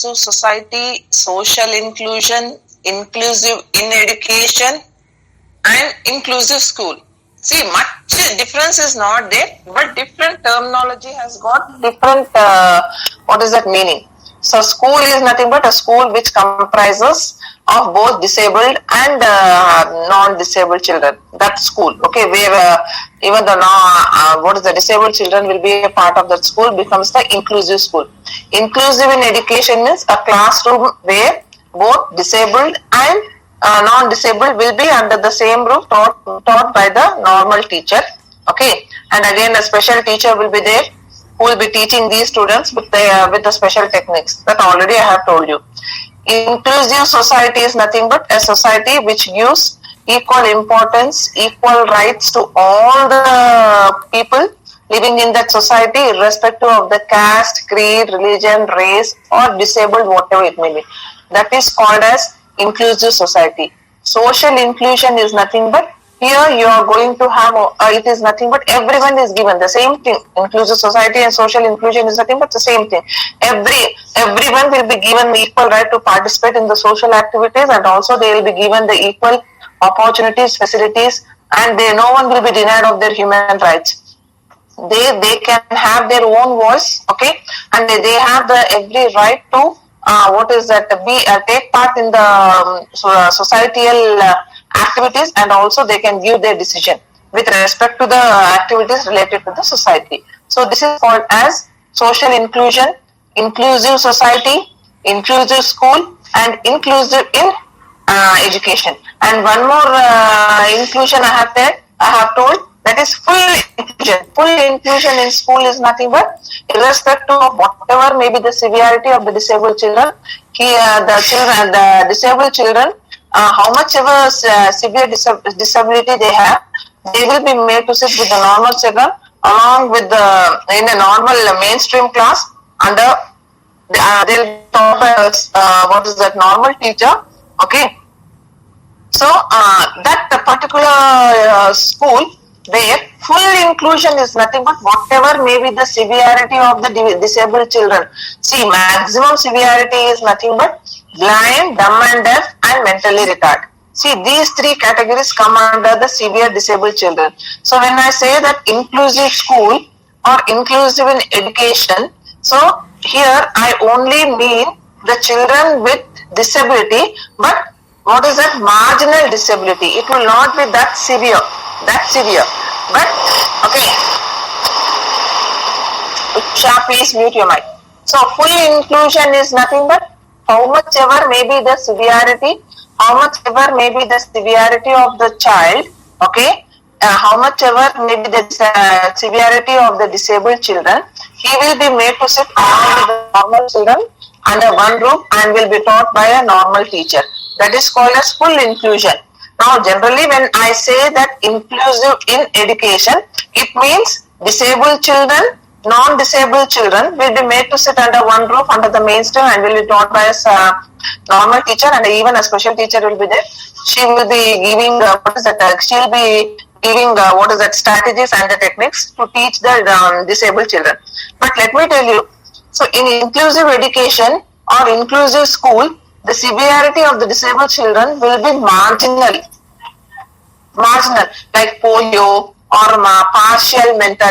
society, social inclusion, inclusive in education, and inclusive school. See, much difference is not there, but different terminology has got different, what is that meaning? So, school is nothing but a school which comprises of both disabled and non-disabled children. That's school, okay, where even the what is the disabled children will be a part of that school becomes the inclusive school. Inclusive in education means a classroom where both disabled and non-disabled will be under the same roof, taught by the normal teacher, okay, and again a special teacher will be there who will be teaching these students with the special techniques that already I have told you. Inclusive society is nothing but a society which gives equal importance, equal rights to all the people living in that society, irrespective of the caste, creed, religion, race, or disabled, whatever it may be. That is called as inclusive society. Social inclusion is nothing but here you are going to have, it is nothing but everyone is given the same thing. Inclusive society and social inclusion is nothing but the same thing. Everyone will be given the equal right to participate in the social activities, and also they will be given the equal opportunities, facilities, and no one will be denied of their human rights. They can have their own voice, okay, and they have the every right to take part in the societal activities, and also they can give their decision with respect to the activities related to the society. So this is called as social inclusion, inclusive society, inclusive school, and inclusive in education. And one more inclusion I have told, that is full inclusion. Full inclusion in school is nothing but irrespective of whatever may be the severity of the disabled children. The disabled children, how much ever severe disability they have, they will be made to sit with the normal children along with in a normal mainstream class under they'll taught by normal teacher, okay. So that particular school where full inclusion is nothing but whatever may be the severity of the disabled children. See, maximum severity is nothing but blind, dumb and deaf, and mentally retarded. See, these three categories come under the severe disabled children. So when I say that inclusive school or inclusive in education, so here I only mean the children with disability, but what is that? Marginal disability. It will not be that severe. But, okay. Usha, please mute your mic. So, full inclusion is nothing but how much ever may be the severity, of the child, okay, how much ever may be the severity of the disabled children, he will be made to sit along with the normal children under one roof and will be taught by a normal teacher. That is called as full inclusion. Now, generally, when I say that inclusive in education, it means disabled children, non-disabled children will be made to sit under one roof under the mainstream and will be taught by a normal teacher, and even a special teacher will be there. She will be giving she will be giving strategies and the techniques to teach the disabled children. But let me tell you, so in inclusive education or inclusive school, the severity of the disabled children will be marginal, like polio or partial mental,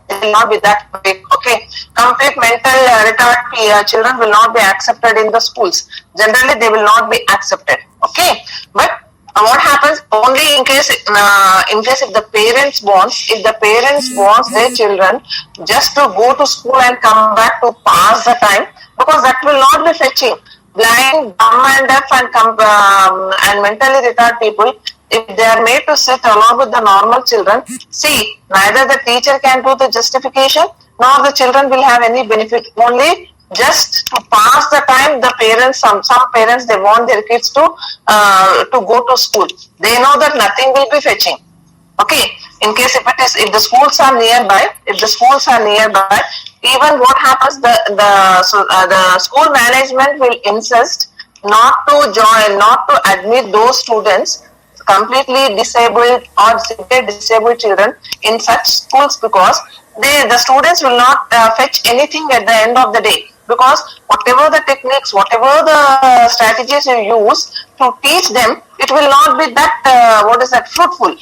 will not be that big, okay. Complete mental retarded children will not be accepted in the schools. Generally, they will not be accepted, okay. But what happens only in case if the parents wants their children just to go to school and come back to pass the time, because that will not be fetching. Blind, dumb and deaf and mentally retarded people, if they are made to sit along with the normal children, see, neither the teacher can do the justification nor the children will have any benefit. Only just to pass the time, the parents, some parents, they want their kids to go to school. They know that nothing will be fetching. Okay, in case if the schools are nearby, even what happens, the school management will insist not to admit those students completely disabled or severe disabled children in such schools, because the students will not fetch anything at the end of the day. because whatever the techniques, whatever the strategies you use to teach them, it will not be that fruitful.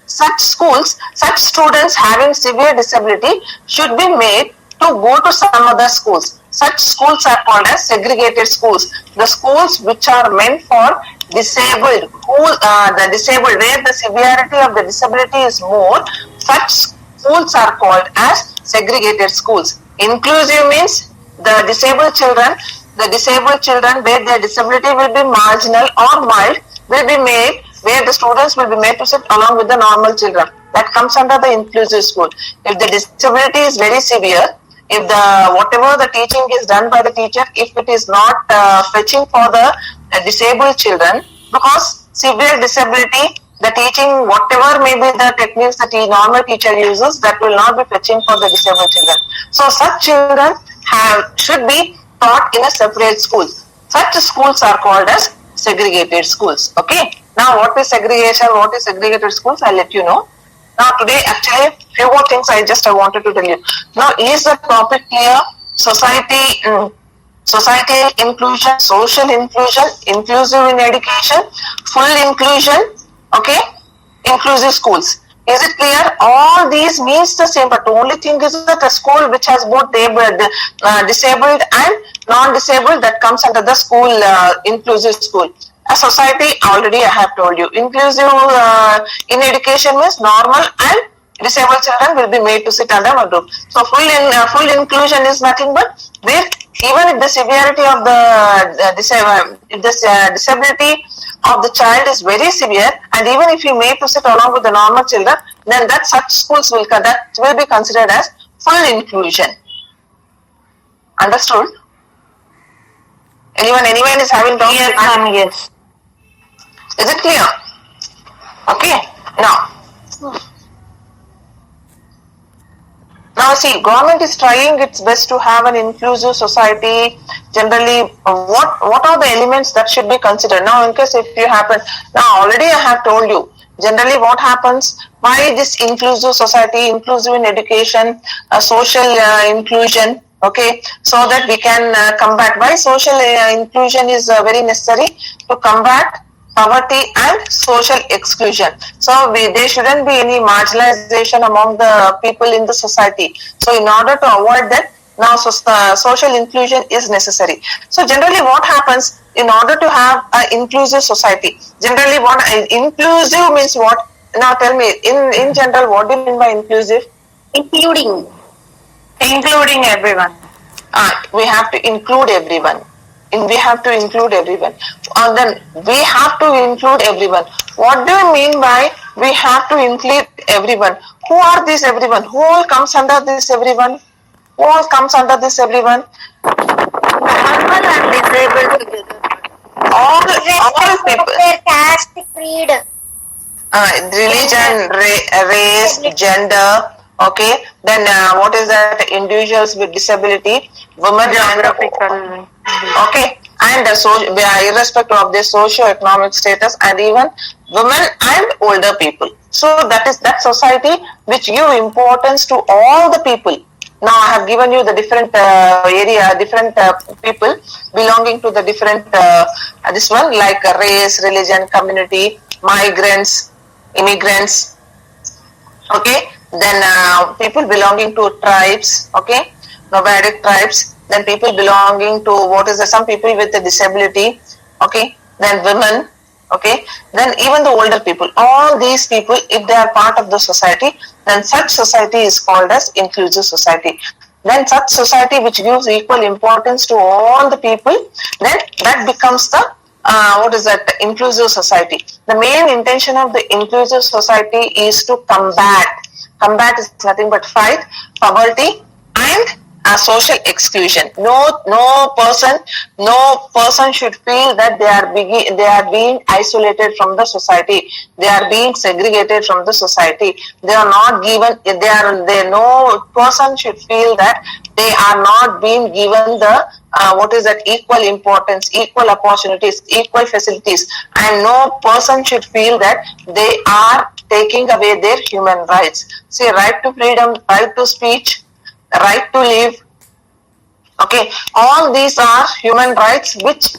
Such schools, such students having severe disability should be made to go to some other schools. Such schools are called as segregated schools. The schools which are meant for disabled, the disabled, where the severity of the disability is more, such schools are called as segregated schools. Inclusive means the disabled children where their disability will be marginal or mild will be made, where the students will be made to sit along with the normal children. That comes under the inclusive school. If the disability is very severe, if whatever the teaching is done by the teacher, if it is not fetching for the disabled children, because severe disability, the teaching, whatever may be the techniques that the normal teacher uses, that will not be fetching for the disabled children. So such children should be taught in a separate school. Such schools are called as segregated schools. Okay. Now, what is segregation? What is segregated schools? I'll let you know. Now, today, actually, few more things I wanted to tell you. Now, is the topic clear? Societal inclusion, social inclusion, inclusive in education, full inclusion, okay, inclusive schools. Is it clear? All these means the same, but the only thing is that a school which has both disabled and non-disabled, that comes under the school, inclusive school. A society, already I have told you, inclusive in education means normal and disabled children will be made to sit under one roof. So full inclusion is nothing but where even if the severity of disability of the child is very severe, and even if you made to sit along with the normal children, then that such schools will be considered as full inclusion. Understood? Anyone is having doubts? Yes, ma'am, yes. Is it clear? Okay. Now see, government is trying its best to have an inclusive society. Generally, what are the elements that should be considered? Now, in case if you happen, now already I have told you, generally what happens, why this inclusive society, inclusive in education, social inclusion, okay, so that we can combat. Why social inclusion is very necessary? To combat poverty and social exclusion. So there shouldn't be any marginalization among the people in the society. So in order to avoid that, now social inclusion is necessary. So generally what happens, in order to have an inclusive society, generally what inclusive means what? Now tell me, in general, what do you mean by inclusive? Including everyone. We have to include everyone. We have to include everyone. And then we have to include everyone. What do you mean by we have to include everyone? Who are these everyone? Who all comes under this everyone? Who all comes under this everyone? Normal and disabled together. All people. Their caste, creed. Religion, race, gender. Okay. Then what is that? Individuals with disability, women, Geographical. Okay, and irrespective of their socio-economic status, and even women and older people. So that is that society which give importance to all the people. Now I have given you the different different people belonging to the different this one, like race, religion, community, migrants, immigrants. Okay, then people belonging to tribes. Okay, nomadic tribes. Then people belonging to some people with a disability, okay, then women, okay, then even the older people. All these people, if they are part of the society, then such society is called as inclusive society. Then such society which gives equal importance to all the people, then that becomes the inclusive society. The main intention of the inclusive society is to combat is nothing but fight poverty and social exclusion. No person should feel that they are being isolated from the society. They are being segregated from the society. They are not given. No person should feel that they are not being given the equal importance, equal opportunities, equal facilities, and no person should feel that they are taking away their human rights. See, right to freedom, right to speech, right to live, Okay, all these are human rights which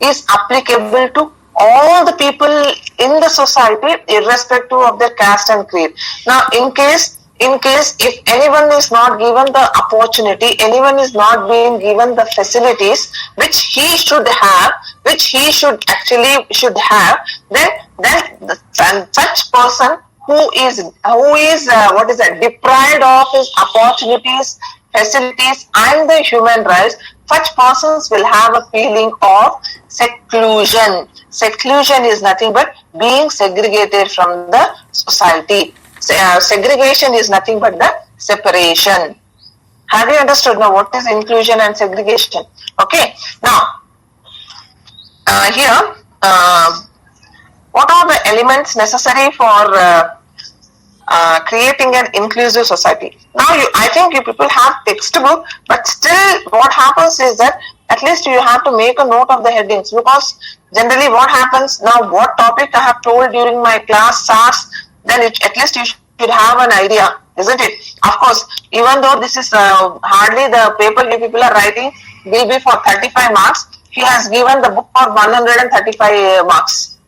is applicable to all the people in the society irrespective of their caste and creed. Now in case if anyone is not given the opportunity, anyone is not being given the facilities which he should have, which he should have, then such person who is what is that, deprived of his opportunities, facilities and the human rights, such persons will have a feeling of seclusion. Seclusion is nothing but being segregated from the society. Segregation is nothing but the separation. Have you understood now what is inclusion and segregation? Okay, now here what are the elements necessary for creating an inclusive society? Now, I think you people have textbook, but still what happens is that at least you have to make a note of the headings, because generally what happens now, what topic I have told during my class starts, then at least you should have an idea, isn't it? Of course, even though this is hardly the paper you people are writing will be for 35 marks, he has given the book for 135 marks.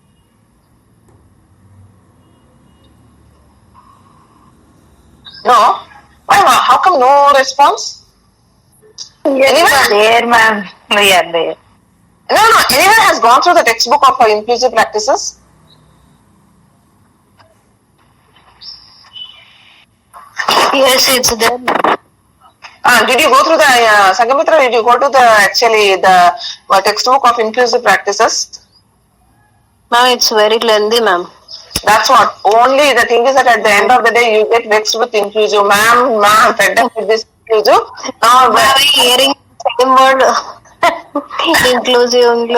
No? Why, how come no response? Yes, there, ma'am. We are there. No. Anyone has gone through the textbook of inclusive practices? Yes, it's there. Did you go through the Sangamitra? Did you go to the textbook of inclusive practices? Ma'am, it's very lengthy, ma'am. That's what. Only the thing is that at the end of the day, you get vexed with inclusive. Ma'am, fed up with this inclusive. Now, hearing the same word, inclusive.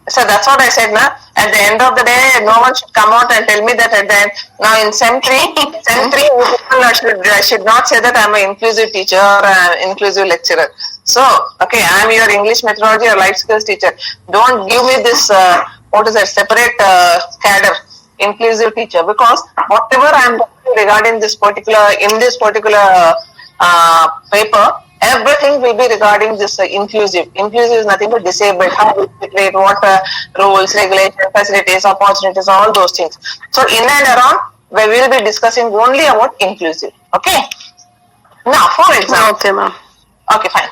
So that's what I said, na. At the end of the day, no one should come out and tell me that at the end. Now in SEM 3, people should not say that I'm an inclusive teacher or an inclusive lecturer. So, okay, I'm your English methodology or life skills teacher. Don't give me this, separate cadre, inclusive teacher, because whatever I'm talking regarding this particular paper, everything will be regarding this inclusive. Inclusive is nothing but disabled, how we integrate, what rules, regulations, facilities, opportunities, all those things. So in and around, we will be discussing only about inclusive. Okay. Now, for example. Okay, ma'am. Okay, fine.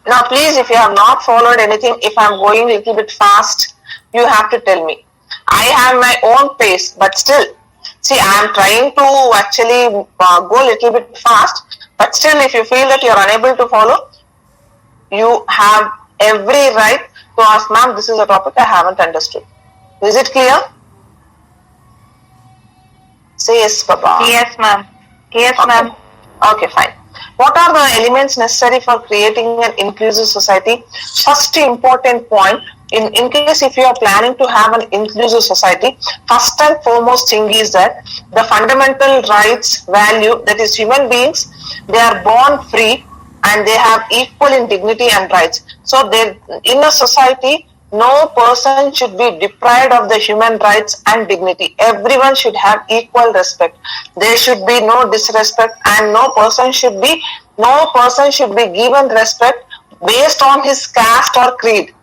Now please, if you have not followed anything, if I'm going a little bit fast, you have to tell me. I have my own pace, but still, see, I am trying to actually go a little bit fast. But still, if you feel that you are unable to follow, you have every right to ask, ma'am, this is a topic I haven't understood. Is it clear? Say yes, Papa. Yes, ma'am. Yes, okay. Ma'am. Okay, fine. What are the elements necessary for creating an inclusive society? First important point, in case if you are planning to have an inclusive society, first and foremost thing is that the fundamental rights value, that is human beings, they are born free and they have equal in dignity and rights. So in a society, no person should be deprived of the human rights and dignity. Everyone should have equal respect. There should be no disrespect, and no person should be given respect based on his caste or creed.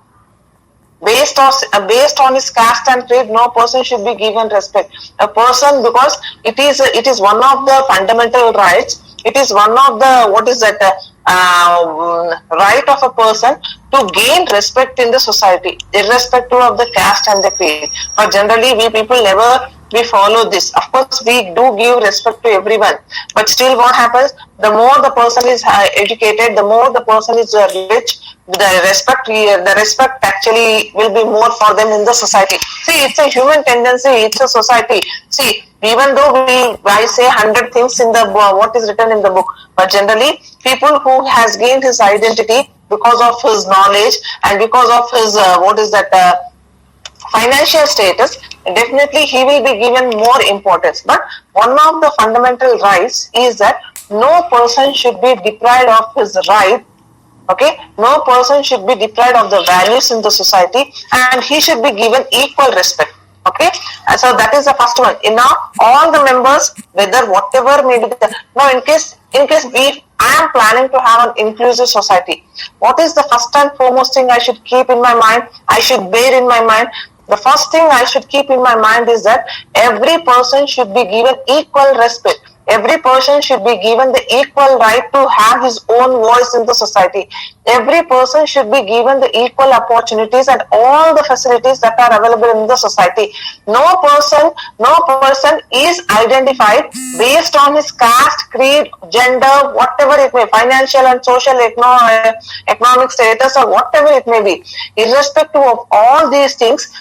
Based on his caste and creed, no person should be given respect. A person, because it is one of the fundamental rights. It is one of the right of a person to gain respect in the society, irrespective of the caste and the creed. But generally, we follow this. Of course, we do give respect to everyone. But still, what happens? The more the person is educated, the more the person is rich, the respect actually will be more for them in the society. See, it's a human tendency. It's a society. See, even though I say 100 things in the what is written in the book, but generally, people who has gained his identity because of his knowledge and because of his financial status, definitely he will be given more importance. But one of the fundamental rights is that no person should be deprived of his right. Okay, no person should be deprived of the values in the society, and he should be given equal respect. Okay, and so that is the first one. Now all the members, whether whatever may be now, in case in case if I am planning to have an inclusive society, what is the first and foremost thing I should keep in my mind? I should bear in my mind. The first thing I should keep in my mind is that every person should be given equal respect. Every person should be given the equal right to have his own voice in the society. Every person should be given the equal opportunities and all the facilities that are available in the society. No person is identified based on his caste, creed, gender, whatever it may, financial and social economic status or whatever it may be. Irrespective of all these things,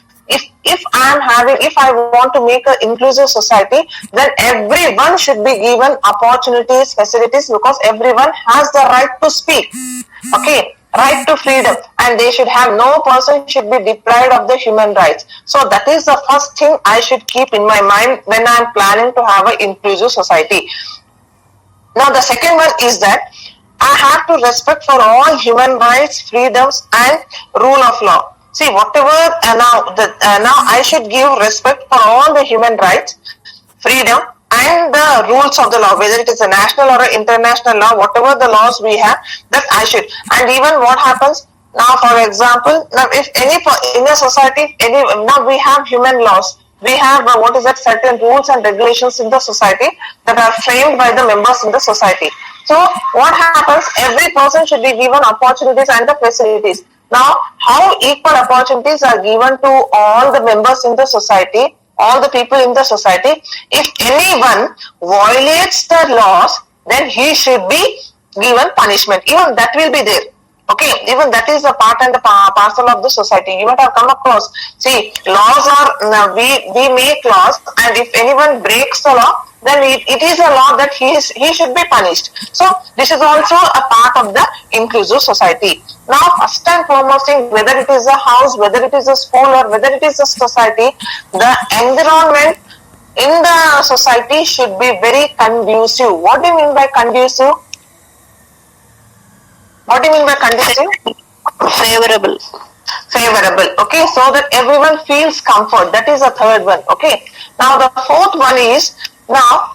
if I want to make an inclusive society, then everyone should be given opportunities, facilities, because everyone has the right to speak. Okay, right to freedom, and they should have, no person should be deprived of the human rights. So that is the first thing I should keep in my mind when I am planning to have an inclusive society. Now the second one is that I have to respect for all human rights, freedoms, and rule of law. See, whatever now I should give respect for all the human rights, freedom, and the rules of the law, whether it is a national or an international law, whatever the laws we have, that I should. And even what happens now, for example, now if in a society, now we have human laws. We have certain rules and regulations in the society that are framed by the members in the society. So what happens? Every person should be given opportunities and the facilities. Now, how equal opportunities are given to all the members in the society, all the people in the society? If anyone violates the laws, then he should be given punishment. Even that will be there. Okay, even that is a part and the parcel of the society. You might have come across. See, laws are, we make laws, and if anyone breaks the law, then it is a law that he should be punished. So this is also a part of the inclusive society. Now, first and foremost thing, whether it is a house, whether it is a school, or whether it is a society, the environment in the society should be very conducive. What do you mean by conducive? What do you mean by conducive? Favorable. Favorable. Okay, so that everyone feels comfort. That is the third one. Okay. Now the fourth one is, now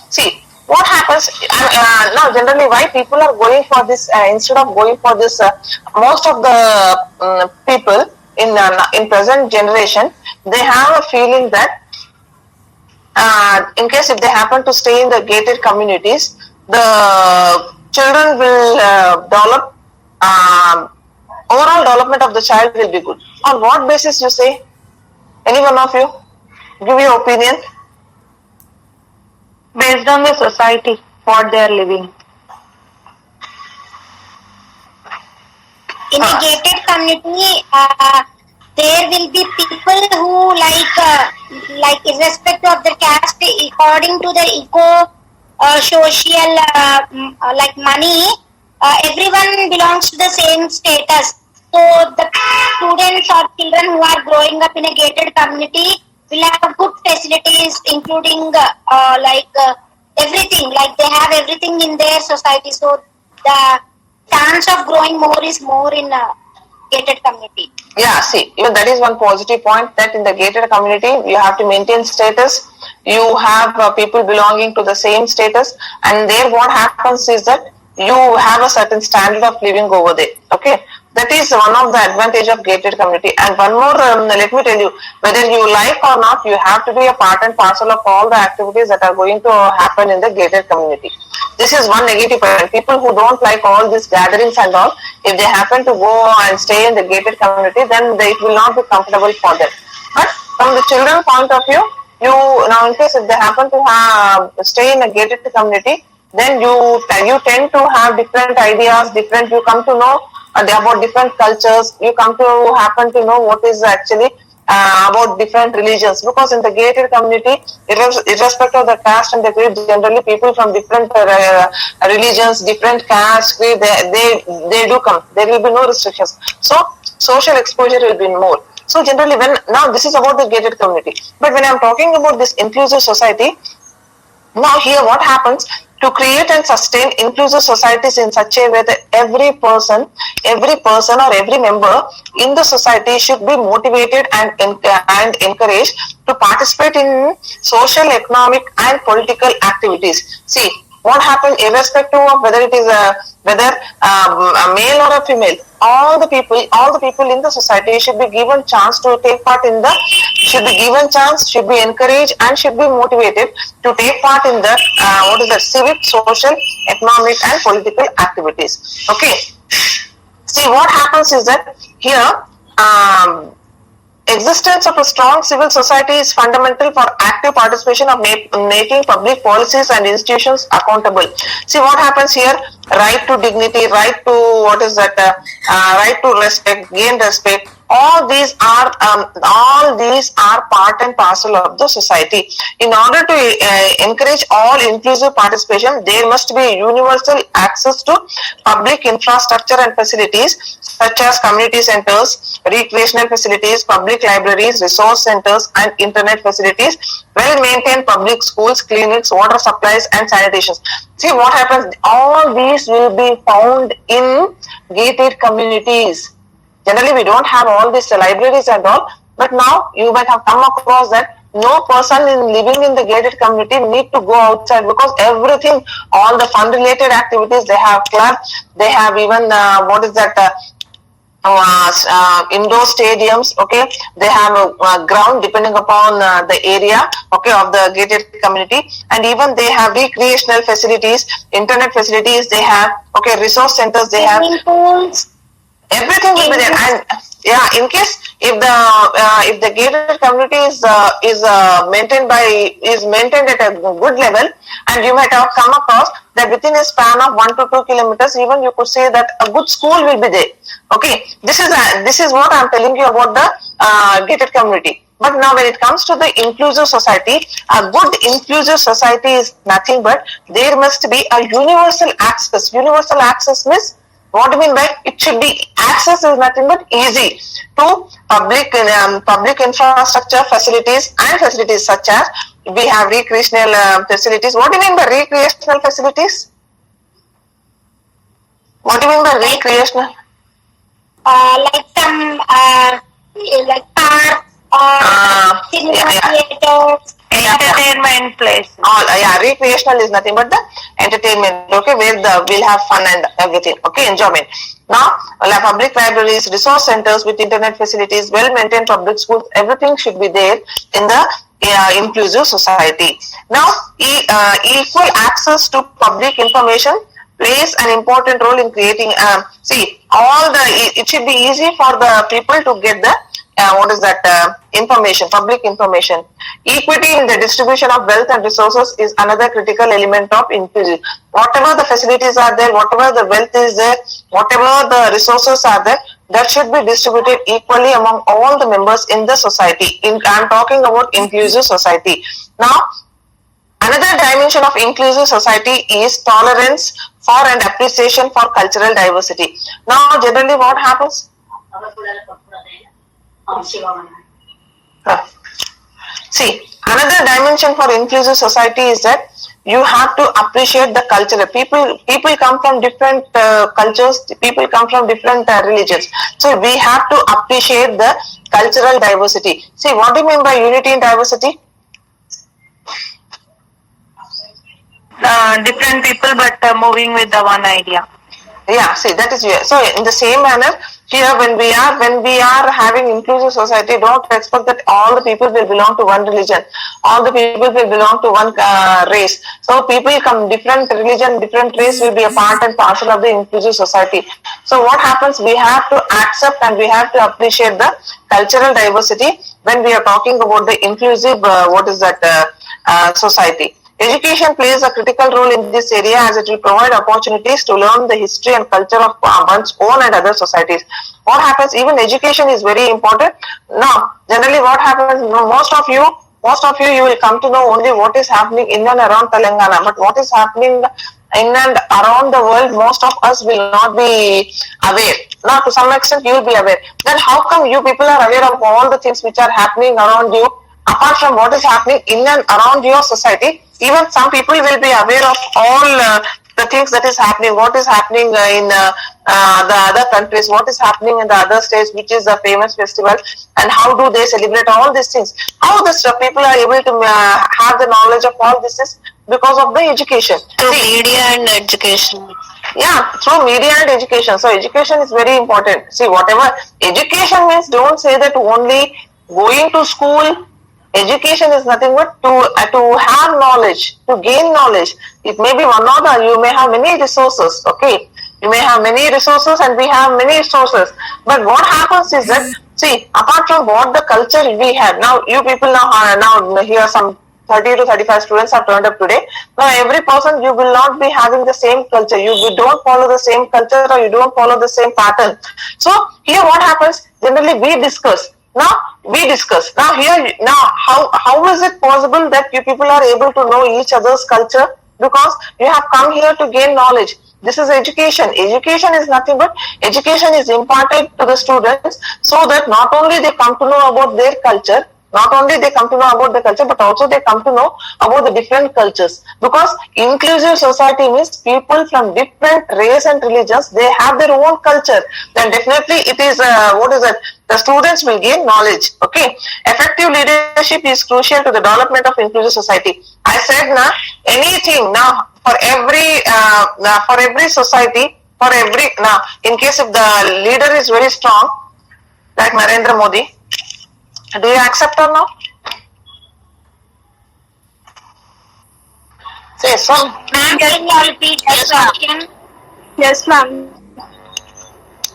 see what happens now. Generally, why people are going for this instead of going for this? Most of the people in present generation, they have a feeling that in case if they happen to stay in the gated communities, the children will develop, overall development of the child will be good. On what basis you say? Any one of you? Give your opinion. Based on the society, what they are living. In a gated community, there will be people who like irrespective of their caste, according to their ego, social, like money, everyone belongs to the same status. So the students or children who are growing up in a gated community will have good facilities, including everything. Like they have everything in their society. So the chance of growing more is more in a gated community. Yeah, see, even that is one positive point, that in the gated community you have to maintain status. You have people belonging to the same status, and there what happens is that you have a certain standard of living over there. Okay, that is one of the advantage of gated community. And one more, let me tell you, whether you like or not, you have to be a part and parcel of all the activities that are going to happen in the gated community. This is one negative point. People who don't like all these gatherings and all, if they happen to go and stay in the gated community, then it will not be comfortable for them. But from the children point of view, now in case if they happen to stay in a gated community, then you tend to have different ideas, you come to know about different cultures, you come to happen to know what is actually about different religions, because in the gated community, irrespective of the caste and the creed, generally people from different religions, different castes, they do come. There will be no restrictions. So social exposure will be more. So generally, now this is about the gated community. But when I'm talking about this inclusive society, now here what happens, to create and sustain inclusive societies in such a way that every person or every member in the society should be motivated and encouraged to participate in social, economic and political activities. See, what happens irrespective of whether it is a male or a female, all the people in the society should be given chance to take part in the, should be encouraged and should be motivated to take part in the civic, social, economic and political activities. Okay. See, what happens is that here existence of a strong civil society is fundamental for active participation of making public policies and institutions accountable. See, what happens here? Right to dignity, right to right to respect, gain respect. All these are part and parcel of the society. In order to encourage all inclusive participation, there must be universal access to public infrastructure and facilities such as community centers, recreational facilities, public libraries, resource centers and internet facilities, well-maintained public schools, clinics, water supplies and sanitation. See, what happens? All these will be found in gated communities. Generally, we don't have all these libraries and all, but now you might have come across that no person living in the gated community need to go outside, because everything, all the fun related activities, they have club, they have even indoor stadiums. Okay, they have a ground depending upon the area, okay, of the gated community, and even they have recreational facilities, internet facilities, they have, okay, resource centers, they have everything will be there. And yeah, in case if the gated community is maintained at a good level, and you might have come across that within a span of 1 to 2 kilometers, even you could say that a good school will be there. Okay, this is what I am telling you about the gated community. But now when it comes to the inclusive society, a good inclusive society is nothing but there must be a universal access. Universal access means, what do you mean by it should be? Access is nothing but easy to public infrastructure facilities and facilities such as we have recreational facilities. What do you mean by recreational facilities? What do you mean by recreational? Like some like parks or cinema theaters. Entertainment place. Recreational is nothing but the entertainment, okay, where we'll have fun and everything, okay, enjoyment. Now, public libraries, resource centers with internet facilities, well-maintained public schools, everything should be there in the inclusive society. Now, equal access to public information plays an important role in creating, it should be easy for the people to get the information, public information. Equity in the distribution of wealth and resources is another critical element of inclusion. Whatever the facilities are there, whatever the wealth is there, whatever the resources are there, that should be distributed equally among all the members in the society. I am talking about inclusive society. Now, another dimension of inclusive society is tolerance for and appreciation for cultural diversity. Now, generally what happens? See, another dimension for inclusive society is that you have to appreciate the culture. People come from different cultures, people come from different religions. So we have to appreciate the cultural diversity. See, what do you mean by unity in diversity? Different people but moving with the one idea. Yeah, see, that is so. In the same manner, here when we are having inclusive society, don't expect that all the people will belong to one religion, all the people will belong to one race. So people come different religion, different race will be a part and parcel of the inclusive society. So what happens? We have to accept and we have to appreciate the cultural diversity when we are talking about the inclusive society. Education plays a critical role in this area as it will provide opportunities to learn the history and culture of one's own and other societies. What happens? Even education is very important. Now, generally what happens, most of you will come to know only what is happening in and around Telangana, but what is happening in and around the world, most of us will not be aware. Now, to some extent, you will be aware. Then how come you people are aware of all the things which are happening around you, apart from what is happening in and around your society? even some people will be aware of all the things that is happening, what is happening in the other countries, what is happening in the other states, which is a famous festival, and how do they celebrate all these things. How the people are able to have the knowledge of all this is because of the education. Through media and education. Yeah, through media and education. So education is very important. See, whatever education means, don't say that only going to school. Education is nothing but to have knowledge, to gain knowledge. It may be one or the, you may have many resources, okay? You may have many resources and we have many resources. But what happens is that, see, apart from what the culture we have, now you people now here some 30 to 35 students have turned up today. Now every person, you will not be having the same culture. You don't follow the same culture or you don't follow the same pattern. So here what happens, generally we discuss. Now here, how is it possible that you people are able to know each other's culture? Because you have come here to gain knowledge. This is education. Education is nothing but education is imparted to the students so that not only they come to know about their culture, not only they come to know about the culture, but also they come to know about the different cultures. Because inclusive society means people from different race and religions, they have their own culture. Then definitely it is, the students will gain knowledge. Okay. Effective leadership is crucial to the development of inclusive society. I said now, anything now for every society, now in case if the leader is very strong, like Narendra Modi, do you accept or no? Say so. Ma'am, can you repeat the question? Yes, ma'am.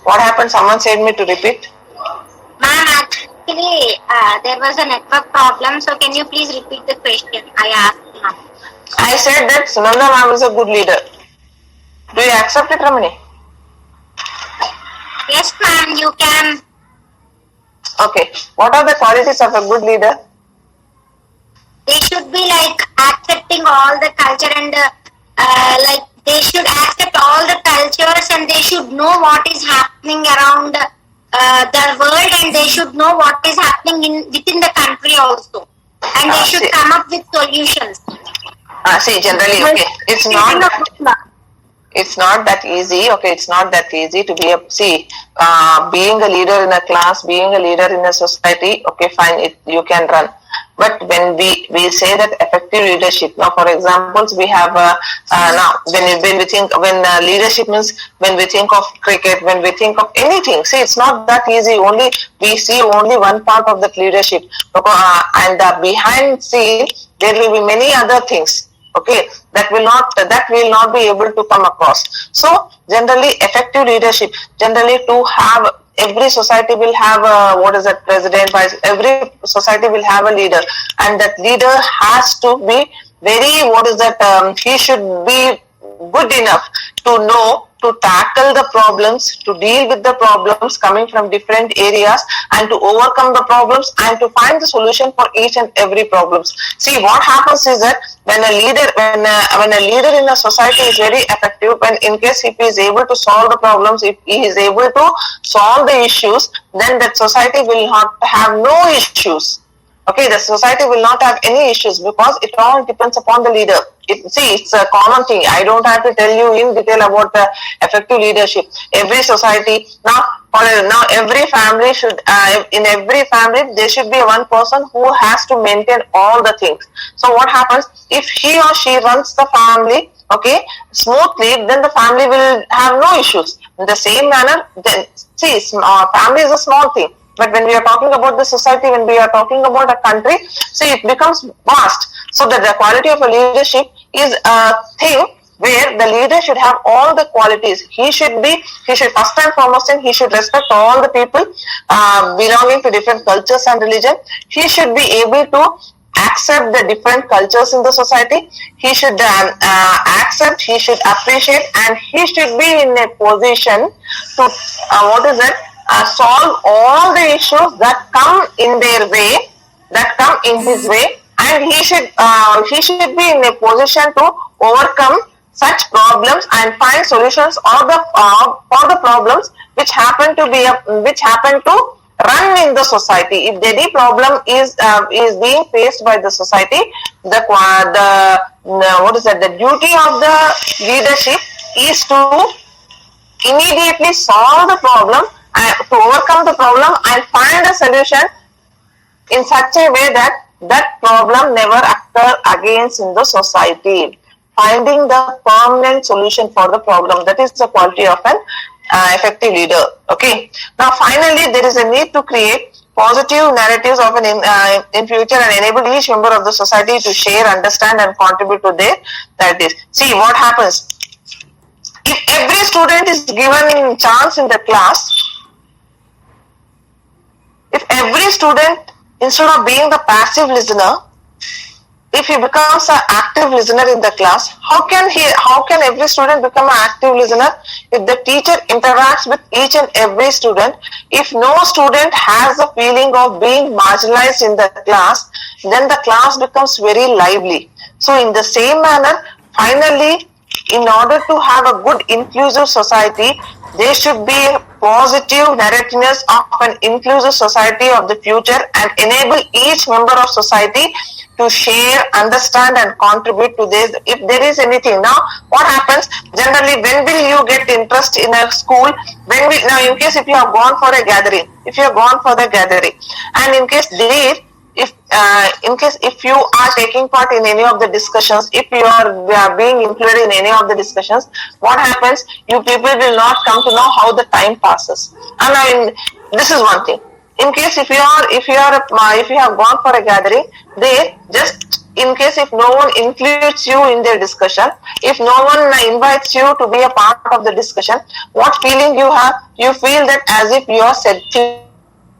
What happened? Someone said me to repeat. Ma'am, actually, there was a network problem, so can you please repeat the question I asked now? I said that Sunanda ma'am is a good leader. Do you accept it, Ramani? Yes, ma'am, you can. Okay. What are the qualities of a good leader? They should be like accepting all the culture and like they should accept all the cultures and they should know what is happening around the world and they should know what is happening within the country also. And they should come up with solutions. See, generally, okay, it's not that easy. Okay, it's not that easy to be being a leader in a class, being a leader in a society. Okay, fine, you can run. But when we say that effective leadership, now for examples, we have now when leadership means when we think of cricket, when we think of anything. See, it's not that easy. We see only one part of that leadership, and behind scene there will be many other things. Okay, that will not be able to come across. So generally, effective leadership, generally to have. Every society will have president, every society will have a leader, and that leader has to be very, he should be good enough to know, to tackle the problems, to deal with the problems coming from different areas and to overcome the problems and to find the solution for each and every problems. See, what happens is that when a leader in a society is very effective, when in case if he is able to solve the problems, if he is able to solve the issues, then that society will not have no issues. Okay, the society will not have any issues because it all depends upon the leader. It's a common thing. I don't have to tell you in detail about the effective leadership. Every society, now every family should, in every family, there should be one person who has to maintain all the things. So what happens, if he or she runs the family, okay, smoothly, then the family will have no issues. In the same manner, then, see, family is a small thing. But when we are talking about the society, when we are talking about a country, see, it becomes vast. So that the quality of a leadership is a thing where the leader should have all the qualities. He should first and foremost, he should respect all the people belonging to different cultures and religion. He should be able to accept the different cultures in the society. He should accept, he should appreciate, and he should be in a position to, solve all the issues that come in their way, that come in his way, and he should be in a position to overcome such problems and find solutions for the problems which happen to run in the society. If any problem is being faced by the society, the what is that? The duty of the leadership is to immediately solve the problem, to overcome the problem and find a solution in such a way that that problem never occur again in the society. Finding the permanent solution for the problem, that is the quality of an effective leader. Okay. Now finally, there is a need to create positive narratives of in future and enable each member of the society to share, understand and contribute to their narratives. See what happens. If every student is given chance in the class, if every student, instead of being the passive listener, if he becomes an active listener in the class, how can every student become an active listener? If the teacher interacts with each and every student, if no student has the feeling of being marginalized in the class, then the class becomes very lively. So in the same manner, finally, in order to have a good inclusive society, there should be a positive narrativeness of an inclusive society of the future and enable each member of society to share, understand and contribute to this. If there is anything, now what happens generally, when will you get interest in a school? Now in case if you have gone for a gathering, and in case if you are taking part in any of the discussions, if you are being included in any of the discussions, what happens? You people will not come to know how the time passes. And I mean, this is one thing. In case if you have gone for a gathering, they just in case if no one includes you in their discussion, if no one invites you to be a part of the discussion, what feeling you have? You feel that as if you are secluded,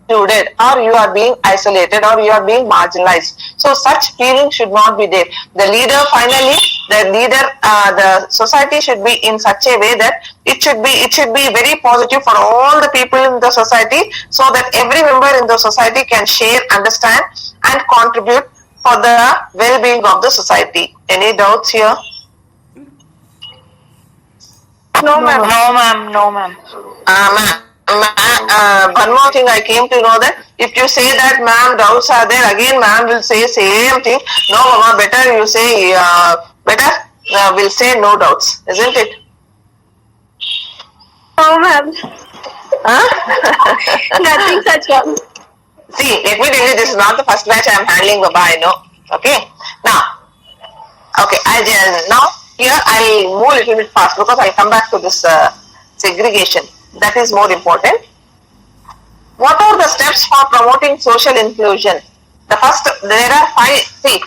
or you are being isolated, or you are being marginalized. So such feeling should not be there. The leader, finally, the society should be in such a way that it should be very positive for all the people in the society, so that every member in the society can share, understand and contribute for the well-being of the society. Any doubts here? No, ma'am. Ma'am. One more thing I came to know that if you say that ma'am doubts are there, again ma'am will say same thing. No mama, better you say will say no doubts, isn't it? No, ma'am. Nothing such one. See, let me tell you, this is not the first batch I am handling, Baba, I know. Okay. Now here I'll move a little bit fast because I'll come back to this segregation. That is more important. What are the steps for promoting social inclusion? The first, there are 5. See,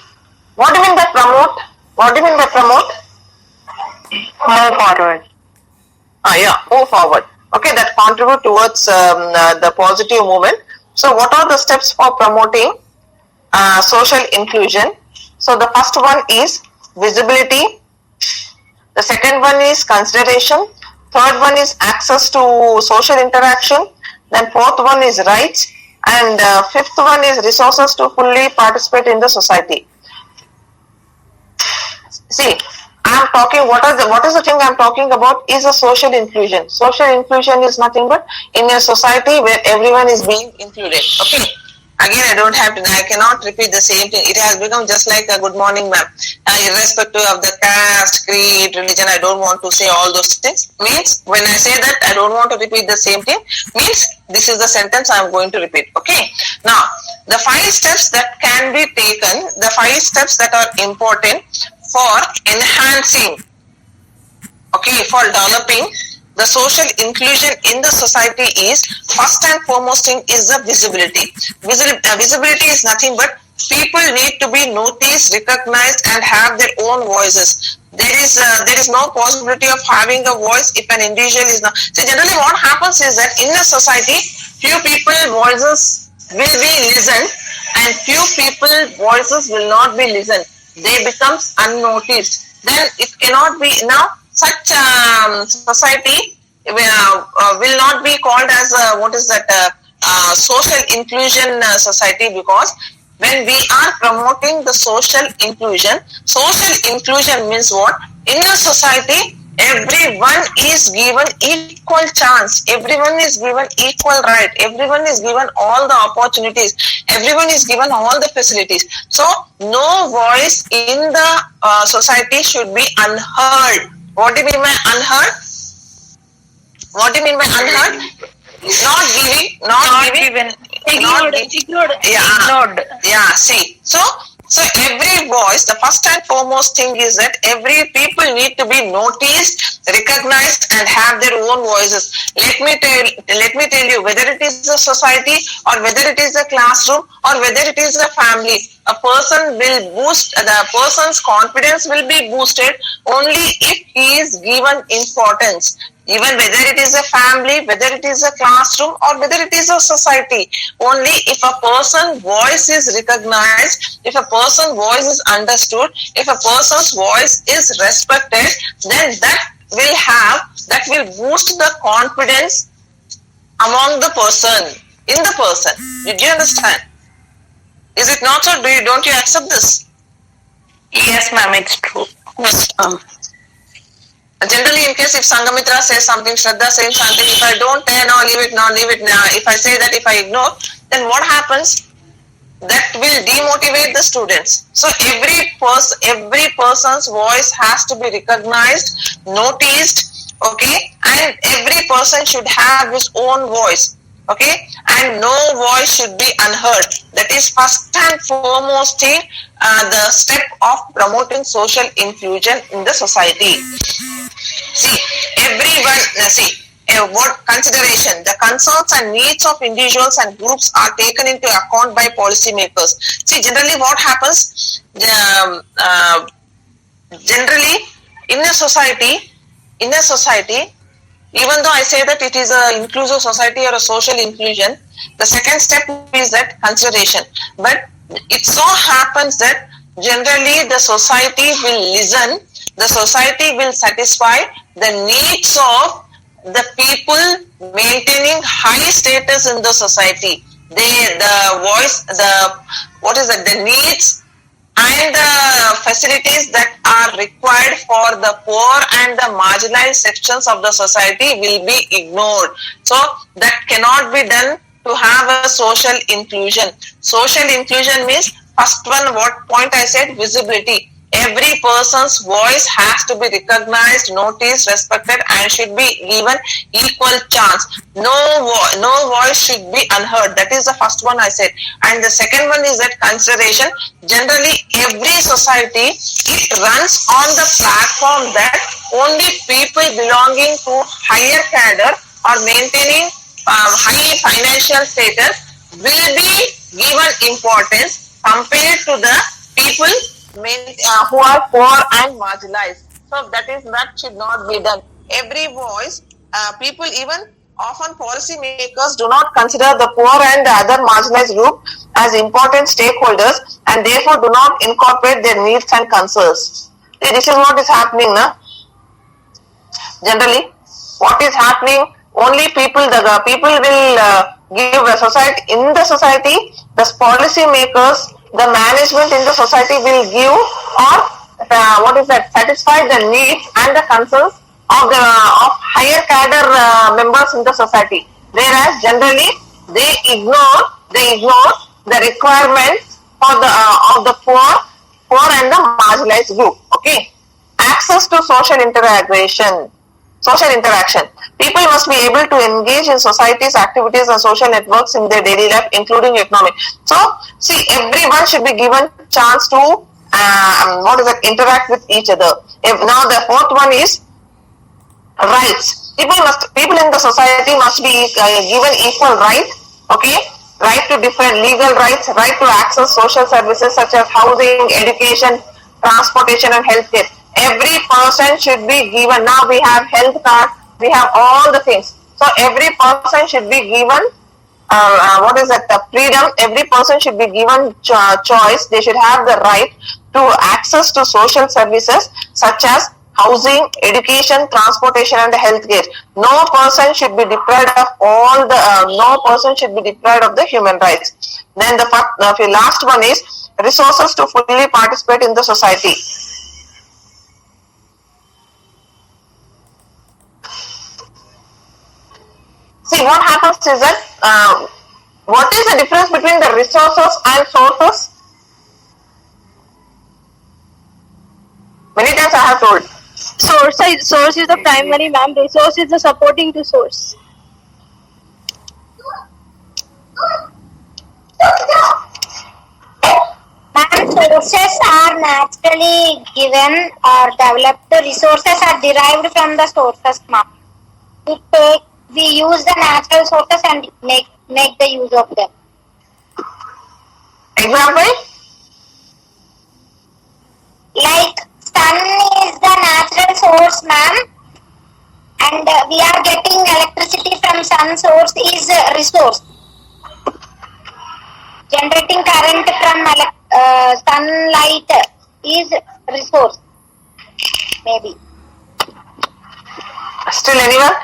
what do you mean by promote? Move forward. Move forward. Okay, that contribute towards the positive movement. So, what are the steps for promoting social inclusion? So, the first one is visibility. The second one is consideration. Third one is access to social interaction. Then fourth one is rights. And fifth one is resources to fully participate in the society. See, I am talking, what is the thing I am talking about is a social inclusion. Social inclusion is nothing but in a society where everyone is being included. Okay. Again, I cannot repeat the same thing. It has become just like a good morning ma'am. Irrespective of the caste, creed, religion, I don't want to say all those things. Means, when I say that I don't want to repeat the same thing, means this is the sentence I am going to repeat. Okay. Now, the 5 steps that can be taken, the 5 steps that are important for enhancing, for developing the social inclusion in the society is, first and foremost thing is the visibility. Visibility is nothing but people need to be noticed, recognized and have their own voices. There is no possibility of having a voice if an individual is not. So generally what happens is that in a society, few people voices will be listened and few people voices will not be listened. They becomes unnoticed. Then it cannot be, now such society will not be called as social inclusion society, because when we are promoting the social inclusion means what? In a society, everyone is given equal chance, everyone is given equal right, everyone is given all the opportunities, everyone is given all the facilities. So no voice in the society should be unheard. What do you mean by unheard? What do you mean by unheard? Not giving, ignored. Yeah, see. So every voice, the first and foremost thing is that every people need to be noticed, recognized, and have their own voices. Let me tell you, whether it is a society or whether it is a classroom or whether it is a family, a person will boost, the person's confidence will be boosted only if he is given importance. Even whether it is a family, whether it is a classroom, or whether it is a society, only if a person's voice is recognized, if a person's voice is understood, if a person's voice is respected, then that will boost the confidence among the person, in the person. Did you understand? Is it not so? Don't you accept this? Yes, ma'am, it's true. Generally, in case if Sangamitra says something, Shraddha says something, if I don't tell, no, leave it now, if I say that, if I ignore, then what happens? That will demotivate the students. So every person's voice has to be recognized, noticed, okay, and every person should have his own voice, okay, and no voice should be unheard. That is first and foremost thing, the step of promoting social inclusion in the society. What consideration, the concerns and needs of individuals and groups are taken into account by policymakers. See, generally what happens, generally in a society, even though I say that it is an inclusive society or a social inclusion, the second step is that consideration. But it so happens that generally the society will listen, the society will satisfy the needs of the people maintaining high status in the society. The needs and the facilities that are required for the poor and the marginalized sections of the society will be ignored. So that cannot be done to have a social inclusion. Social inclusion means, first one, what point I said, visibility. Every person's voice has to be recognized, noticed, respected, and should be given equal chance. No voice should be unheard. That is the first one I said. And the second one is that consideration. Generally, every society, it runs on the platform that only people belonging to higher cadre or maintaining high financial status will be given importance compared to the people who are poor and marginalized. So that should not be done. Every voice, people, even often policymakers do not consider the poor and the other marginalized group as important stakeholders and therefore do not incorporate their needs and concerns. This is what is happening now. Generally, what is happening? Only the people will give a society, in the society, the policymakers, the management in the society will give or satisfy the needs and the concerns of higher cadre members in the society. Whereas generally they ignore the requirements for of the poor and the marginalized group. Okay, access to social interaction. People must be able to engage in society's activities and social networks in their daily life, including economic. So, see, everyone should be given chance to interact with each other. Now, the fourth one is rights. People in the society must be given equal right. Okay, right to different legal rights, right to access social services such as housing, education, transportation, and healthcare. Every person should be given. Now we have health card, we have all the things. So every person should be given freedom. Every person should be given choice. They should have the right to access to social services such as housing, education, transportation, and healthcare. No person should be deprived of no person should be deprived of the human rights. Then the last one is resources to fully participate in the society. See, what happens is that what is the difference between the resources and sources? Many times I have told. Source is the primary, ma'am. Resource is the supporting to source. Ma'am, sources are naturally given or developed. The resources are derived from the sources, ma'am. We use the natural sources and make the use of them. Example? Like sun is the natural source, ma'am, and we are getting electricity from sun source is a resource. Generating current from sunlight is resource. Maybe. Still anyone?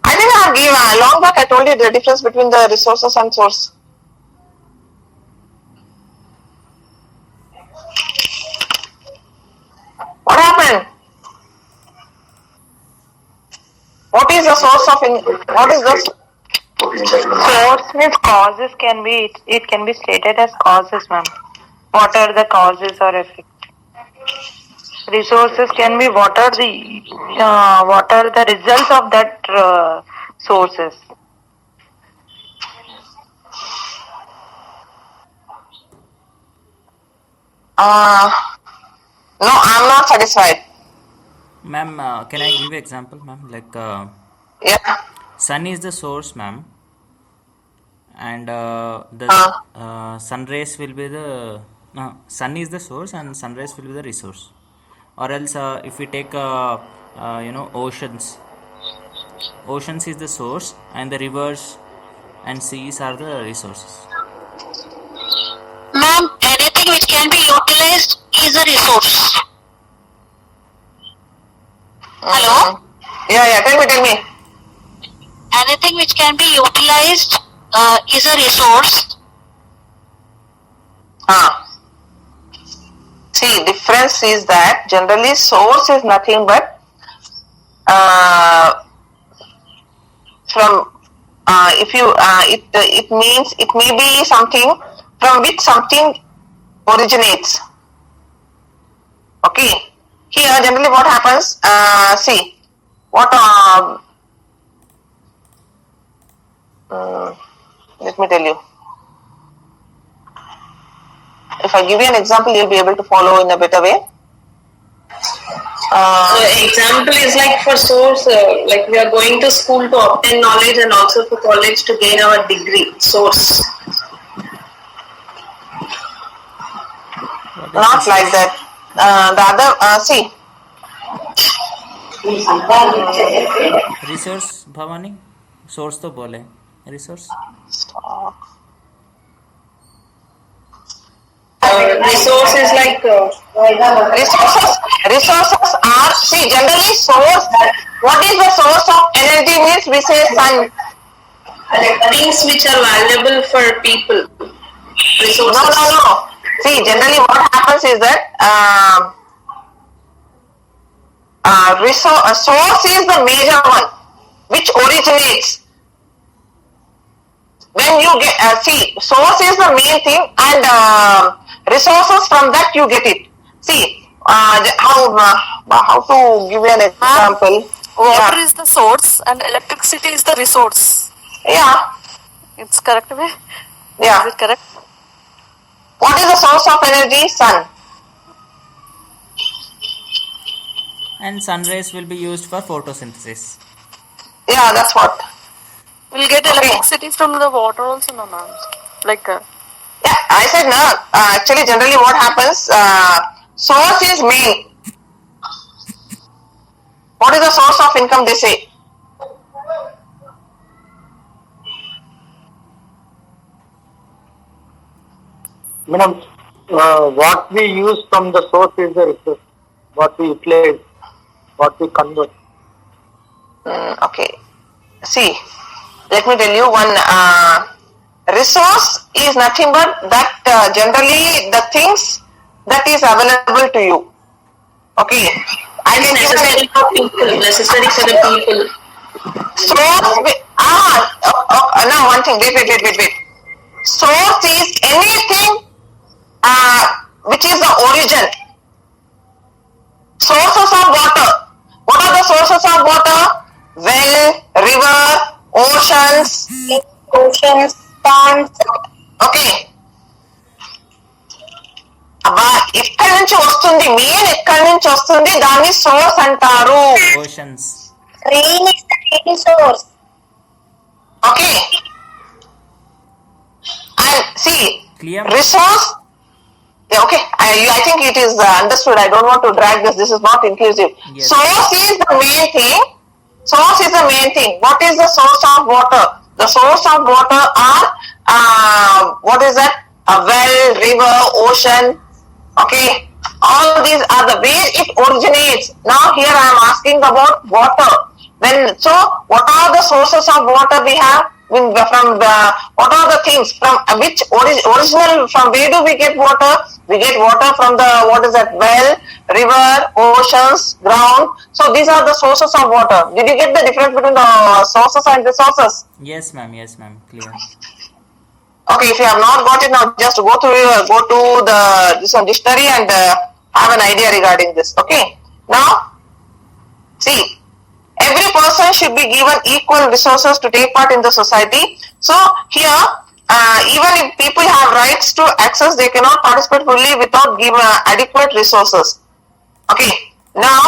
I think I have given long back. I told you the difference between the resources and source. What happened? What is the source of what is the Source means causes can be, it can be stated as causes, ma'am. What are the causes or effects? Resources can be what are the results of that sources. No, I'm not satisfied. Ma'am, can I give example, ma'am? Like, Yeah. sun is the source, ma'am, and the sun rays will be the sun is the source, and sun rays will be the resource. Or else, if we take oceans is the source, and the rivers and seas are the resources. Ma'am, anything which can be utilized is a resource. Hello? Yeah, tell me. Anything which can be utilized is a resource. See, difference is that generally source is nothing but from if you it means it may be something from which something originates. Okay. Here generally what happens? See what. Let me tell you. If I give you an example, you'll be able to follow in a better way. Example is like for source, like we are going to school to obtain knowledge and also for college to gain our degree. Source. Not like that. The other, see. Resource, Bhavani? Source तो बोले. Resource. Resource is like resources are, see, generally source. What is the source of energy means we say sun. things which are valuable for people. Resources. No. See, generally what happens is that source is the major one which originates. When you get see, source is the main thing, and resources from that you get it. See how to give you an example. Water is the source and electricity is the resource. Yeah. It's correct way? Yeah. Is it correct? What is the source of energy? Sun. And sun rays will be used for photosynthesis. Yeah, that's what. We'll get electricity from the water also, no, ma'am. Like. Yeah, I said no. Actually, generally, what happens? Source is main. What is the source of income? They say. Madam, what we use from the source is the resource. What we utilize, what we convert. Okay. See, let me tell you one. Resource is nothing but that generally the things that is available to you. Okay. I can give necessary for people. Necessary for the people. Now one thing. Wait. Source is anything which is the origin. Sources of water. What are the sources of water? Well, river, oceans, ponds. Okay. అబ్బా ఎక్కడి నుంచి వస్తుంది, main ఎక్కడి నుంచి వస్తుంది, దాన్ని source అంటారు. Oceans. Rain is the main source. Okay. And see, Clear? resource. Yeah, okay. I think it is understood. I don't want to drag this. This is not inclusive. Yes. Source is the main thing. Source is the main thing. What is the source of water? The source of water are what is that? A well, river, ocean. Okay. All these are the way it originates. Now here I am asking about water. What are the sources of water we have? What are the things from which original, from where do we get water? We get water from the, what is that, well, river, oceans, ground. So these are the sources of water. Did you get the difference between the sources and resources? Yes, ma'am. Clear. Okay, if you have not got it now, just go to this one dictionary and have an idea regarding this. Okay. Now, see, every person should be given equal resources to take part in the society. So here, even if people have rights to access, they cannot participate fully without giving adequate resources. Okay. Now,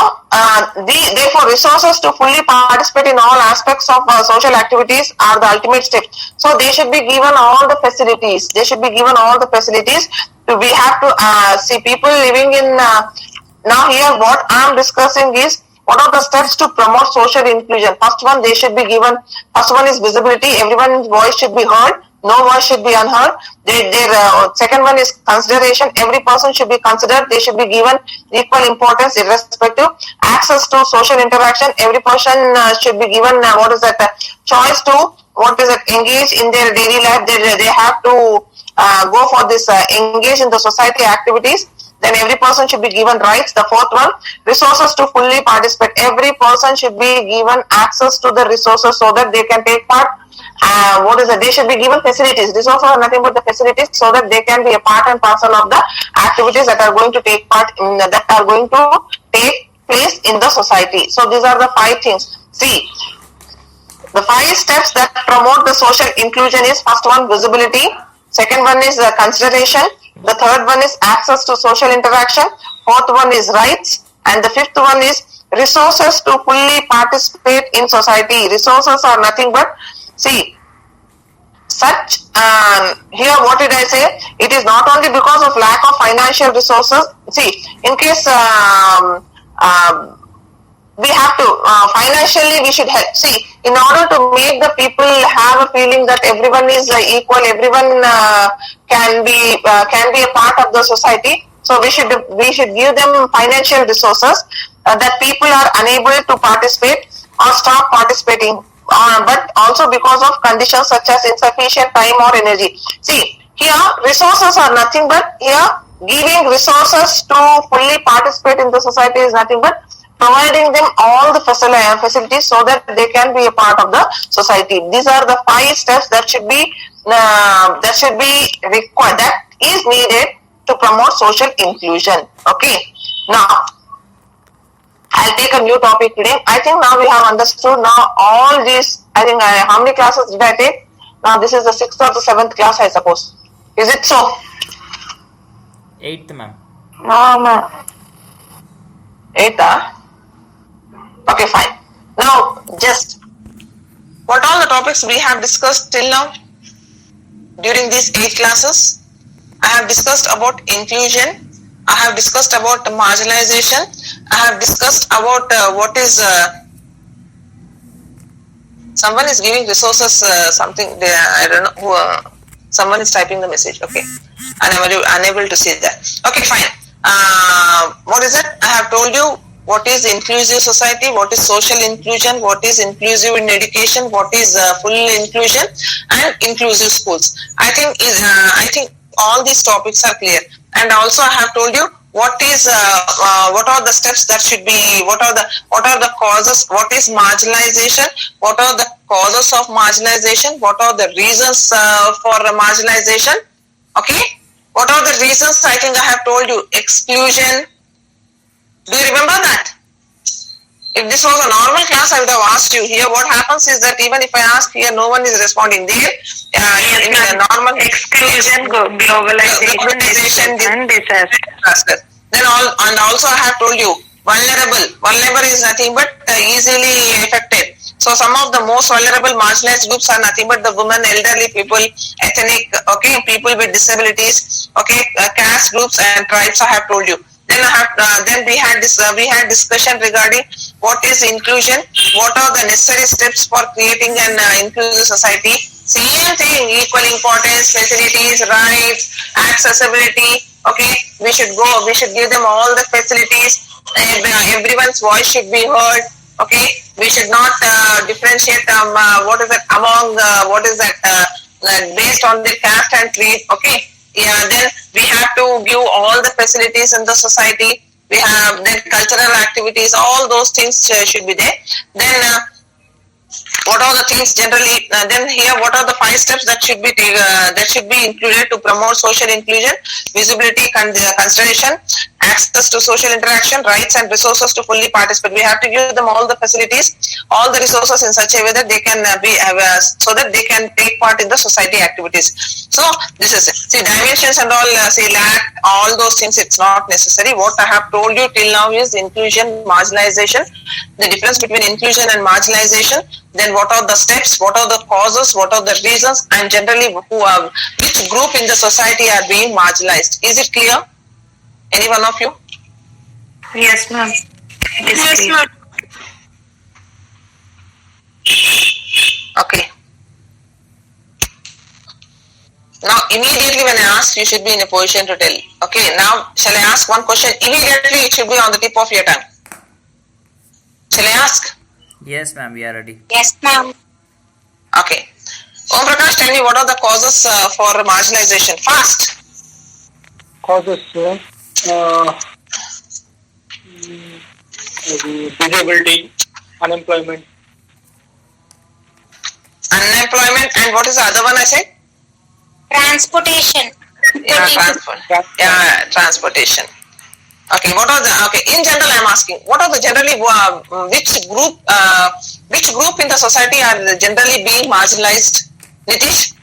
therefore, resources to fully participate in all aspects of social activities are the ultimate step. So they should be given all the facilities. We have to see people living in. Now here, what I am discussing is, what are the steps to promote social inclusion? First one is visibility. Everyone's voice should be heard. No voice should be unheard. Second one is consideration. Every person should be considered. They should be given equal importance irrespective. Access to social interaction. Every person should be given choice to engage in their daily life. They have to go for this engage in the society activities. Then every person should be given rights. The fourth one, resources to fully participate. Every person should be given access to the resources so that they can take part. They should be given facilities. Resources are nothing but the facilities so that they can be a part and parcel of the activities that are going to take place in the society. So these are the 5 things. See, the 5 steps that promote the social inclusion is, first one, visibility. Second one is consideration. The third one is access to social interaction. Fourth one is rights. And the fifth one is resources to fully participate in society. Resources are nothing but, see, here what did I say? It is not only because of lack of financial resources. See, in case we have to financially we should help. See, in order to make the people have a feeling that everyone is equal, everyone can be a part of the society. So we should give them financial resources that people are unable to participate or stop participating. But also because of conditions such as insufficient time or energy. See, here resources are nothing but, here giving resources to fully participate in the society is nothing but providing them all the facilities so that they can be a part of the society. These are the 5 steps that should be required, that is needed to promote social inclusion. Okay. Now, I'll take a new topic today. I think now we have understood now all these. I think how many classes did I take? Now this is the 6th or the 7th class, I suppose. Is it so? 8th, ma'am. No, ma'am. 8th, Okay, fine. Now, just what all the topics we have discussed till now during these 8 classes? I have discussed about inclusion. I have discussed about marginalization. I have discussed about what is. Someone is giving resources. Something. I don't know who. Someone is typing the message. Okay, and I'm unable to see that. Okay, fine. What is it? I have told you what is inclusive society, what is social inclusion, what is inclusive in education, what is full inclusion, and inclusive schools. I think all these topics are clear. And also I have told you what are the steps that should be, what are the causes, what is marginalization, what are the causes of marginalization, what are the reasons for marginalization, okay, what are the reasons. I think I have told you. Exclusion, do you remember that? If this was a normal class, I would have asked you. Here what happens is that even if I ask here, no one is responding. There, in a normal Exclusion, globalization, and disaster. Then also I have told you, vulnerable is nothing but easily affected. So some of the most vulnerable marginalized groups are nothing but the women, elderly people, ethnic, okay, people with disabilities, okay, caste groups and tribes. I have told you. Then we had discussion regarding what is inclusion, what are the necessary steps for creating an inclusive society. Same thing, equal importance, facilities, rights, accessibility. Okay, we should give them all the facilities. Everyone's voice should be heard. Okay, we should not differentiate what is that among based on the caste and creed. Okay. Yeah, then we have to give all the facilities in the society. We have then cultural activities, all those things should be there. Then what are the things generally? Then here, what are the 5 steps that should be included to promote social inclusion? Visibility, consideration, access to social interaction, rights and resources to fully participate. We have to give them all the facilities, all the resources in such a way that they can so that they can take part in the society activities. So this is it. See, dimensions and all, lack, all those things, it's not necessary. What I have told you till now is inclusion, marginalization, the difference between inclusion and marginalization. Then what are the steps, what are the causes, what are the reasons, and generally which group in the society are being marginalized. Is it clear? Any one of you? Yes, ma'am. Yes, ma'am. Okay. Now immediately when I ask, you should be in a position to tell. Okay, now shall I ask one question? Immediately it should be on the tip of your tongue. Shall I ask? Yes, ma'am, we are ready. Yes, ma'am. Okay. Om Prakash, tell me what are the causes for marginalization? Fast. Causes disability, unemployment. Unemployment, and what is the other one I said? Transportation. Yeah, transportation. Okay, in general I'm asking, what are the generally, which group in the society are generally being marginalized? Nitish?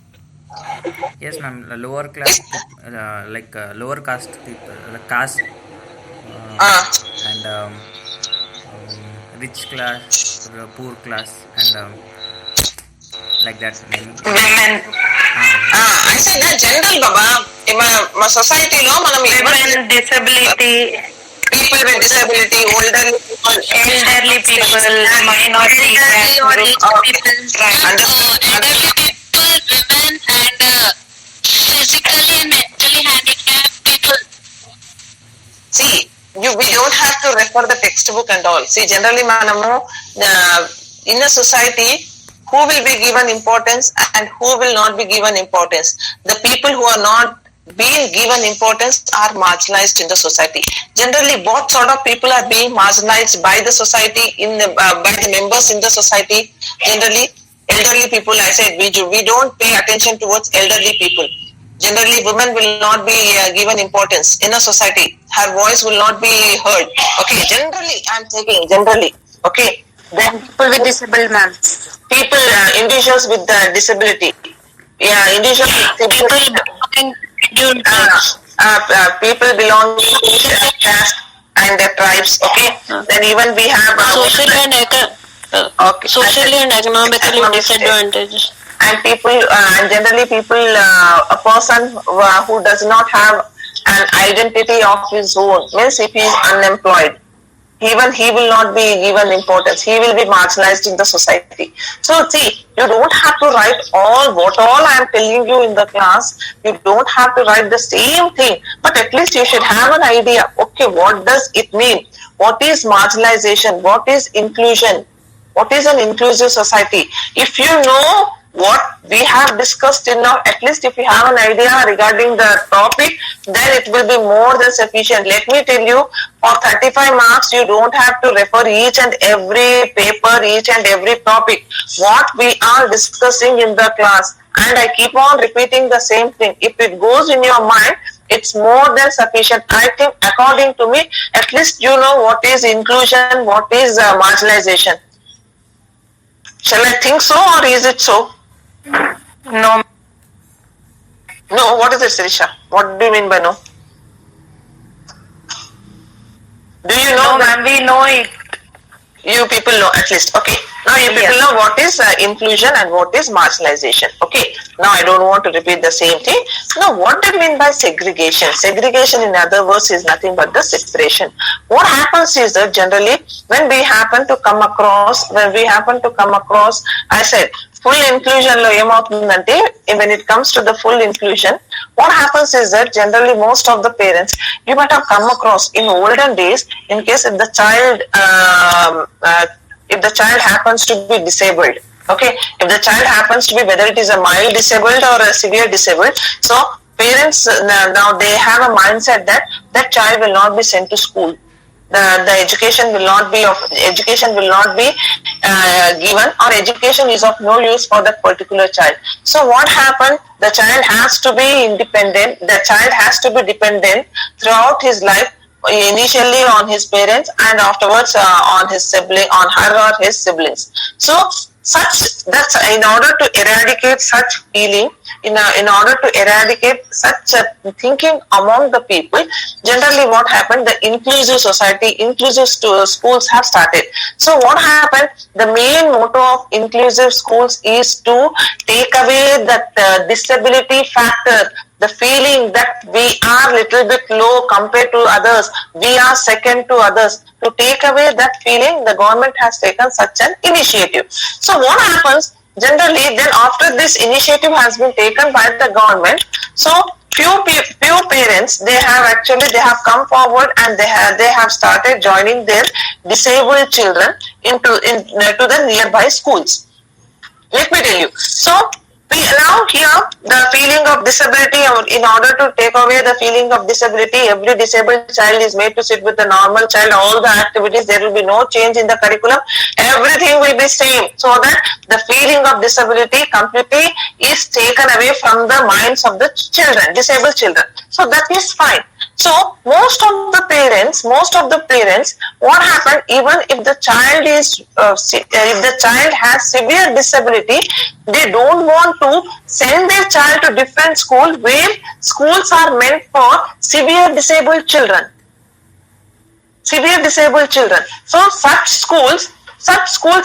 Yes, ma'am. Lower class, lower caste people, caste, and rich class, poor class, and like that. Women. I said that general, Baba. In my society, no, Women, disability, people with disability, elderly people, minority Women and physically and mentally handicapped people. See, we don't have to refer the textbook and all. See, generally, in a society, who will be given importance and who will not be given importance? The people who are not being given importance are marginalized in the society. Generally, what sort of people are being marginalized by the society, by the members in the society? Generally, elderly people, I said, we don't pay attention towards elderly people. Generally, women will not be given importance in a society. Her voice will not be heard. Okay, generally, I'm taking generally. Okay, then People with disability, ma'am. people, individuals with disability. Yeah, individuals with disability. People belonging to caste and their tribes. Okay, then even we have Socially and economically disadvantaged. and people and generally people a person who does not have an identity of his own, means if he is unemployed, even he will not be given importance, he will be marginalized in the society. So see, you don't have to write what all I am telling you in the class, you don't have to write the same thing, but at least you should have an idea. Okay, what does it mean? What is marginalization? What is inclusion? What is an inclusive society? If you know what we have discussed enough. At least if you have an idea regarding the topic, then it will be more than sufficient. Let me tell you, for 35 marks, you don't have to refer each and every paper, each and every topic. What we are discussing in the class, and I keep on repeating the same thing. If it goes in your mind, it's more than sufficient. I think, according to me, at least you know what is inclusion, what is marginalization. Shall I think so, or is it so? No. No, what is it, Sirisha? What do you mean by no? Do you know No, ma'am, we know it. You people know at least. Okay. Now you people know what is inclusion and what is marginalization. Okay. Now I don't want to repeat the same thing. Now what do you mean by segregation? Segregation, in other words, is nothing but the separation. What happens is that generally when we happen to come across, I said, full inclusion lo ఏమవుతుందంటే, when it comes to the full inclusion, what happens is that generally most of the parents, you might have come across in olden days, in case if the child happens to be disabled, okay, if the child happens to be, whether it is a mild disabled or a severe disabled, so parents now they have a mindset that that child will not be sent to school. The education will not be given, or education is of no use for that particular child. So what happened? The child has to be independent. The child has to be dependent throughout his life, initially on his parents and afterwards on his sibling, on her or his siblings. So that's in order to eradicate such feeling, in order to eradicate such a thinking among the people, generally what happened, the inclusive society, inclusive schools have started. So what happened, the main motto of inclusive schools is to take away that disability factor, the feeling that we are little bit low compared to others, we are second to others. To take away that feeling, the government has taken such an initiative. So what happens generally, then after this initiative has been taken by the government, so few parents, they have come forward and they have started joining their disabled children into the nearby schools. Let me tell you. So now here, the feeling of disability, in order to take away the feeling of disability, every disabled child is made to sit with a normal child. All the activities, there will be no change in the curriculum. Everything will be same, so that the feeling of disability completely is taken away from the minds of the children, disabled children. So that is fine. So most of the parents, what happened, even if the child has severe disability, they don't want to send their child to different school where schools are meant for severe disabled children. So such schools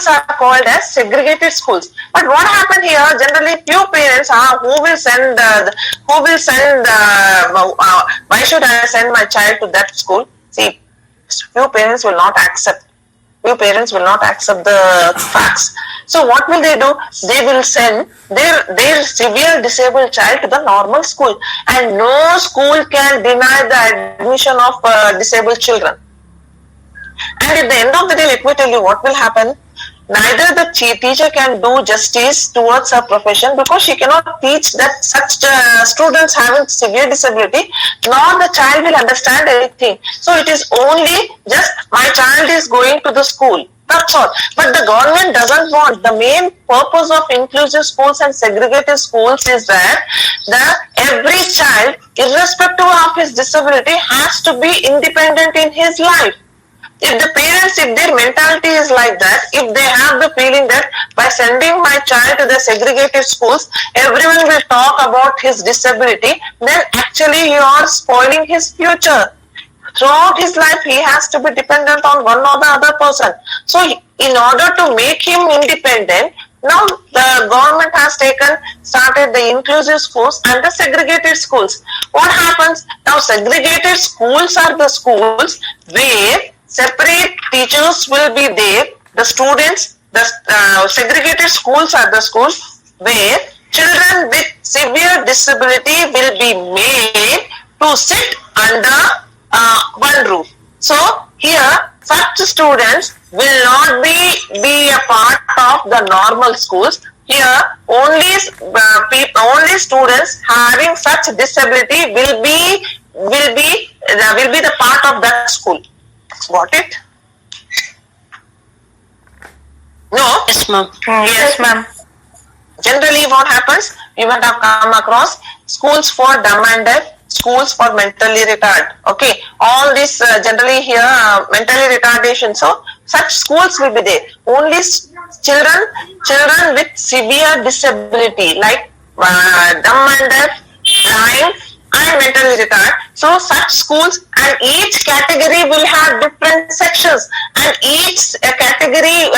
are called as segregated schools. But what happened here, generally few parents are who will send why should I send my child to that school? See, few parents will not accept the facts. So what will they do? They will send their severe disabled child to the normal school, and no school can deny the admission of disabled children. And at the end of the day, let me tell you what will happen. Neither the teacher can do justice towards her profession, because she cannot teach that such students having severe disability, nor the child will understand anything. So it is only just, my child is going to the school, that's all. But the government doesn't want. The main purpose of inclusive schools and segregated schools is that every child, irrespective of his disability, has to be independent in his life. If the parents, if their mentality is like that, if they have the feeling that by sending my child to the segregated schools, everyone will talk about his disability, then actually you are spoiling his future. Throughout his life, he has to be dependent on one or the other person. So in order to make him independent, now the government has started the inclusive schools and the segregated schools. What happens? Now segregated schools are the schools where separate teachers will be there. The students, the segregated schools are the schools where children with severe disability will be made to sit under one roof. So here, such students will not be a part of the normal schools. here only students having such disability will be the part of that school. Got it? No? Yes, ma'am. Yes, ma'am. Generally, what happens? You might have come across schools for dumb and deaf, schools for mentally retarded. Okay, all this generally here mentally retardation. So such schools will be there. Only children with severe disability like dumb and deaf, blind, and mentally retarded. So such schools, and each category will have different sections, and each category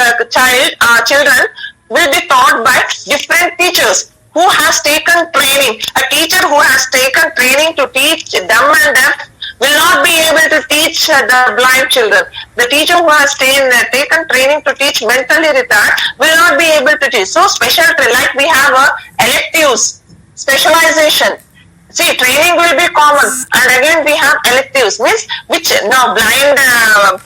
children will be taught by different teachers who has taken training. A teacher who has taken training to teach dumb and deaf will not be able to teach the blind children. The teacher who has taken training to teach mentally retarded will not be able to teach. So special, like we have electives, specialization. See, training will be common, and again we have electives, means which now blind, dumb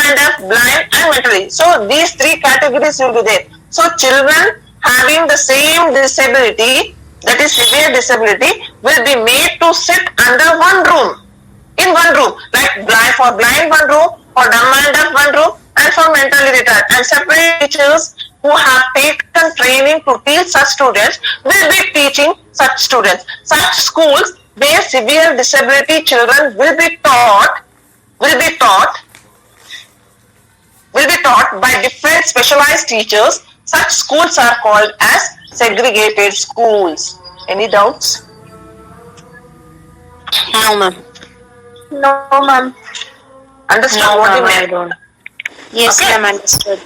and deaf, blind, and mentally. So these three categories will be there. So children having the same disability, that is severe disability, will be made to sit under one room. In one room, like for blind one room, for dumb and deaf one room, and for mentally retarded. And separate teachers who have taken training to teach such students will be teaching such students. Such schools where severe disability children will be taught by different specialized teachers. Such schools are called as segregated schools. Any doubts? No, ma'am. No, ma'am. Understand No, what you ma'am, I meant? don't. Yes, Okay. ma'am, understood.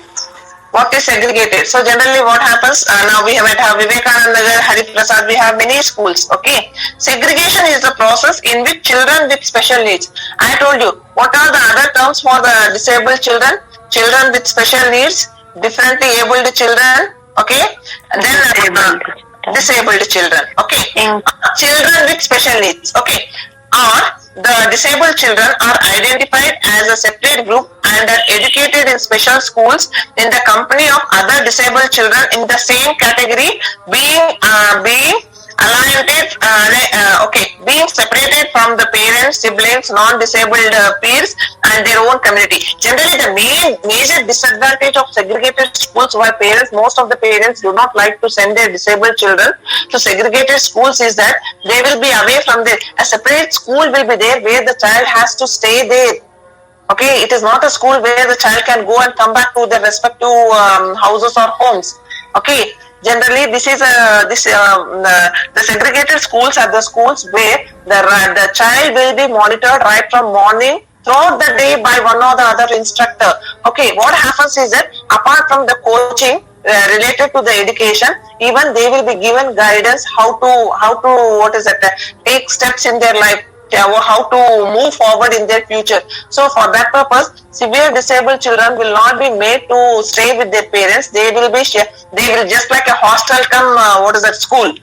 What is segregated? So generally what happens, now we have at Vivekananda Nagar, Hari Prasad, we have many schools, okay. Segregation is the process in which children with special needs. I told you, what are the other terms for the disabled children? Children with special needs, differently abled children, okay. And then disabled children, okay. Children with special needs, okay. Or the disabled children are identified as a separate group and are educated in special schools in the company of other disabled children in the same category, being being separated from the parents, siblings, non-disabled peers, and their own community. Generally, the major disadvantage of segregated schools, where most of the parents do not like to send their disabled children to segregated schools, is that they will be away from there. A separate school will be there where the child has to stay there. Okay, it is not a school where the child can go and come back to their respective houses or homes. Okay, generally this is the segregated schools are the schools where the child will be monitored right from morning throughout the day by one or the other instructor. Okay, what happens is that apart from the coaching related to the education, even they will be given guidance how to take steps in their life, how to move forward in their future. So for that purpose, severe disabled children will not be made to stay with their parents. They will just like a hostel come school.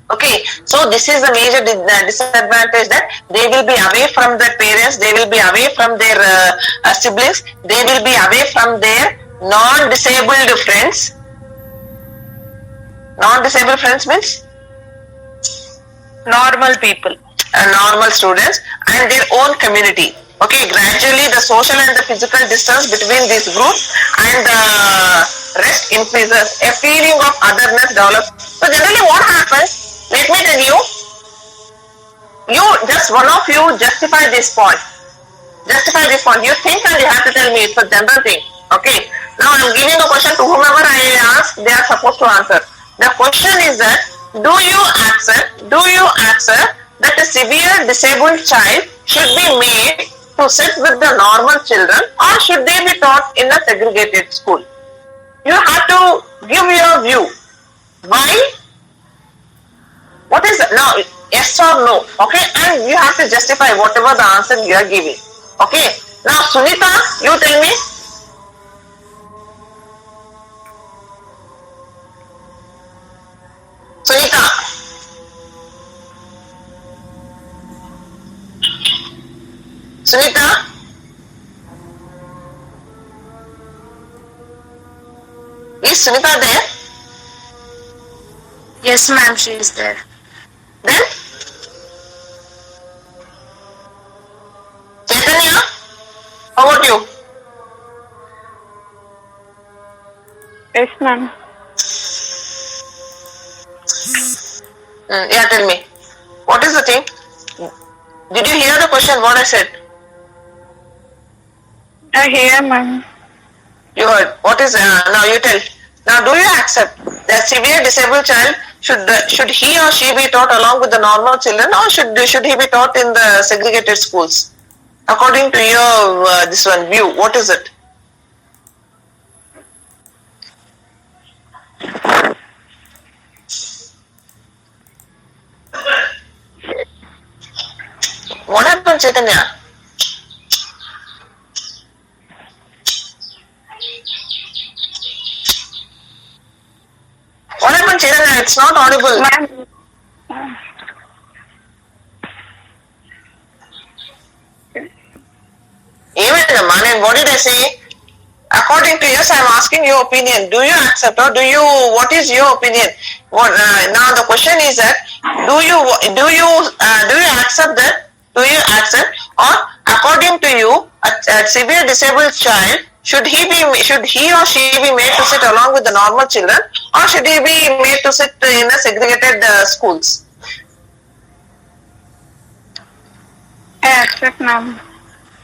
Okay, so this is the major disadvantage, that they will be away from their parents, they will be away from their siblings, they will be away from their non-disabled friends. Non-disabled friends means Normal people. normal students and their own community. Okay, gradually the social and the physical distance between this group and the rest increases. A feeling of otherness develops. So generally what happens, let me tell you, one of you justify this point. Justify this point. You think and you have to tell me, it's a general thing. Okay, now I am giving a question to whomever I ask, they are supposed to answer. The question is that, do you accept that a severe disabled child should be made to sit with the normal children, or should they be taught in a segregated school? You have to give your view. Why? What is it? Now, yes or no? Okay, and you have to justify whatever the answer you are giving. Okay, now Sunita, you tell me. Sunita. Sunita? Is Sunita there? Yes, ma'am, she is there. Then Chaitanya, how about you? Yes, ma'am. Yeah, tell me. What is the thing? Did you hear the question? What I said? I hear, ma'am. You heard. What is now? You tell. Now, do you accept that severe disabled child should he or she be taught along with the normal children, or should he be taught in the segregated schools? According to your this one view, what is it? What happened, Chaitanya? What happened, Chaitanya? It's not audible. Ma'am. ఏమైందమ్మా నేను what did I say? According to yes, I am asking your opinion. Do you accept or what is your opinion? Now the question is that do you accept that? Do you accept, or according to you, a severe disabled child should he or she be made to sit along with the normal children, or should he be made to sit in a segregated schools? I accept, ma'am.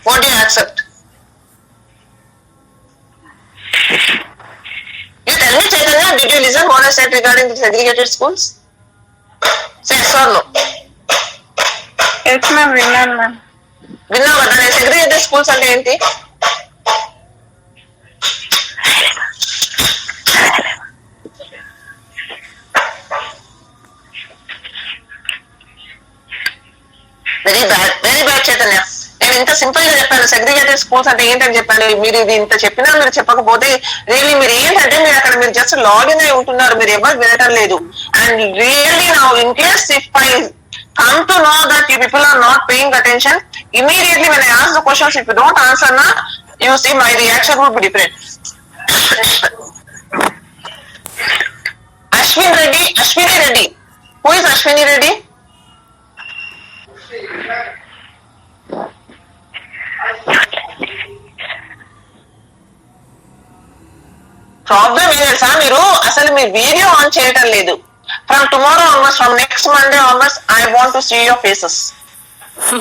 What do you accept? You tell me, Chaitanya, did you listen what I said regarding the segregated schools? Say yes or no. Yes, ma'am. విన్నాను, ma'am. విన్నావు కదా నేను segregated schools అంటే ఏంటి? Very bad Chaitanya. నేను ఇంత simple గా చెప్పాను segregated schools అంటే ఏంటని చెప్పాను. మీరు ఇది ఇంత చెప్పినా మీరు చెప్పకపోతే రియల్లీ మీరు ఏంటంటే మీరు అక్కడ మీరు జస్ట్ లాగిన్ అయి ఉంటున్నారు, మీరు ఎవరు వినటం లేదు. And really now in case if I come to know that you people are not paying attention, immediately when I ask the questions, if you don't answer na, you see my reaction would be different. Ashwini Reddy. Who is Ashwini Reddy? Problem ఏం తెలుసా, మీరు అసలు మీ video on చేయటం లేదు. From tomorrow onwards, from next Monday onwards, I want to see your faces.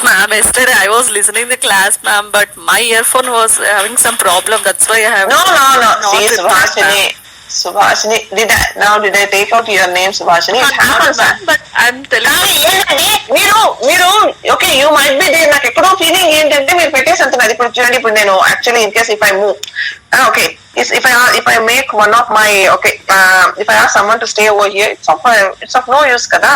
Ma'am, yesterday I was listening the class, ma'am, but my earphone was having some problem. That's why I have No. not See, replied, Subhashini, did I take out your name, Subhashini? It happens, ma'am. But I'm telling కానీ ఏంటంటే మీరు okay you might be there. నాకు ఎక్కడో feeling ఏంటంటే మీరు పెట్టేసంటున్నారు. ఇప్పుడు చూడండి, ఇప్పుడు నేను actually in case if I move okay if I make one of my if I ask someone to stay over here, it's of no use కదా.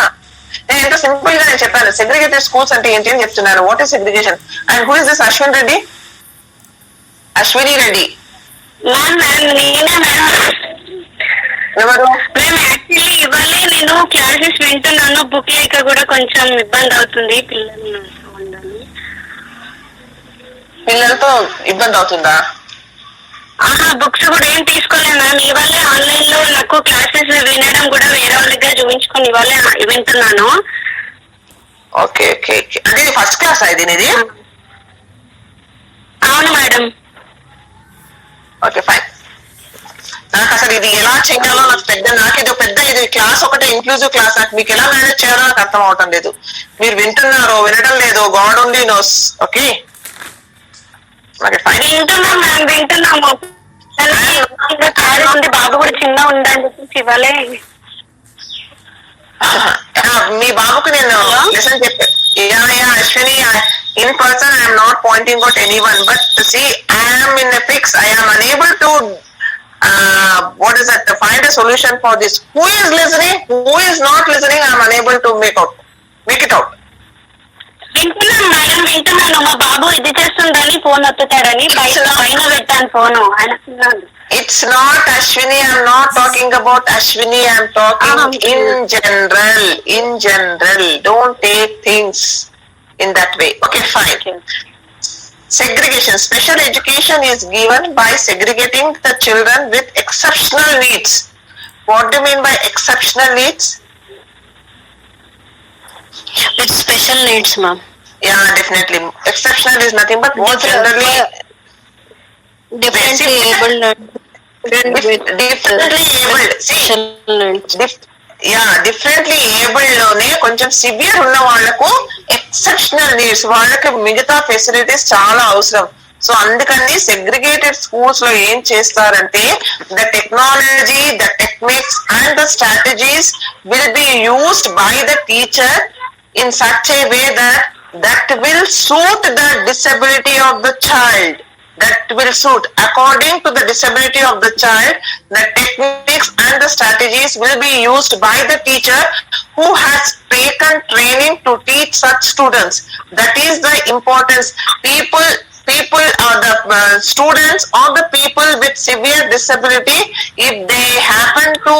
నేను ఎంత సింపుల్ గా నేను చెప్పాను segregated schools అంటే ఏంటి అని చెప్తున్నాను. What is segregation? And who is this Ashwin Reddy? Ashwini Reddy ఎవరు? మేము యాక్చువల్లీ ఇవ్వాలి, నేను క్లాసెస్ వింటున్నాను, బుక్ లేక కూడా కొంచెం ఇబ్బంది అవుతుంది పిల్లలతో ఇబ్బంది అవుతుందా? బుక్స్ కూడా ఏం తీసుకోలేదు మ్యామ్. ఇవాళ ఆన్లైన్ లో నాకు క్లాసెస్ వినడం కూడా వేరే వాళ్ళ దగ్గర చూపించుకొని ఇవాళ వింటున్నాను. ఓకే అంటే ఫస్ట్ క్లాస్ ఇది నీది? అవును మేడం. Okay fine. నాకు అసలు ఇది ఎలా చేయాలో నాకేదో పెద్ద ఇది క్లాస్ ఒకటే ఇంక్లూజివ్ క్లాస్. నాకు మీకు ఎలా మేనేజ్ చేయాలో నాకు అర్థం అవటం లేదు. మీరు వింటున్నారో వినడం లేదో God only knows. Okay fine. వింటున్నాం మ్యామ్, వింటున్నాము. బాబు కూడా చిన్న ఉందని చెప్పేసి ఇవ్వలే. మీ బాబుకు నేను లెసన్ చెప్పాను. Ashwini, in person I am not pointing out anyone, but see, I am in a fix. I am unable to find a solution for this. Who is listening, who is not listening, I am unable to make it out. వింటున్నాను madam, వింటున్నాను. మా బాబు ఇది చేస్తుందని phone వత్తుతాడని పైన పెట్టాను phone. ఆయన It's not Ashwini. I'm not talking about Ashwini. I'm talking in general. In general, don't take things in that way. Okay, fine. Segregation. Special education is given by segregating the children with exceptional needs. What do you mean by exceptional needs? With special needs, ma'am. Yeah, definitely. Exceptional is nothing but what generally Differently able. differently abled. See, differently abled లోనే కొంచెం severe ఉన్న వాళ్ళకు exceptional needs వాళ్ళకి మిగతా facilities చాలా అవసరం. So అందుకని segregated schools లో ఏం చేస్తారంటే the technology, the techniques and the strategies will be used by the teacher in such a way that will suit the disability of the child. That will suit according to the disability of the child. The techniques and the strategies will be used by the teacher who has taken training to teach such students. That is the importance. People or the students or the people with severe disability, if they happen to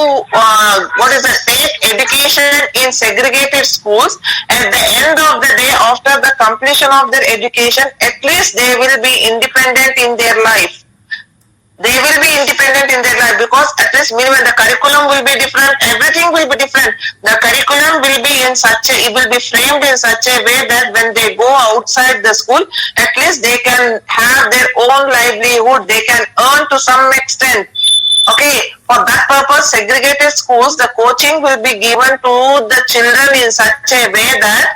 take education in segregated schools, at the end of the day, after the completion of their education, at least they will be independent in their life. They will be independent in their life because at least minimum the curriculum will be different, everything will be different. The curriculum will be it will be framed in such a way that when they go outside the school, at least they can have their own livelihood, they can earn to some extent. Okay, for that purpose, segregated schools, the coaching will be given to the children in such a way that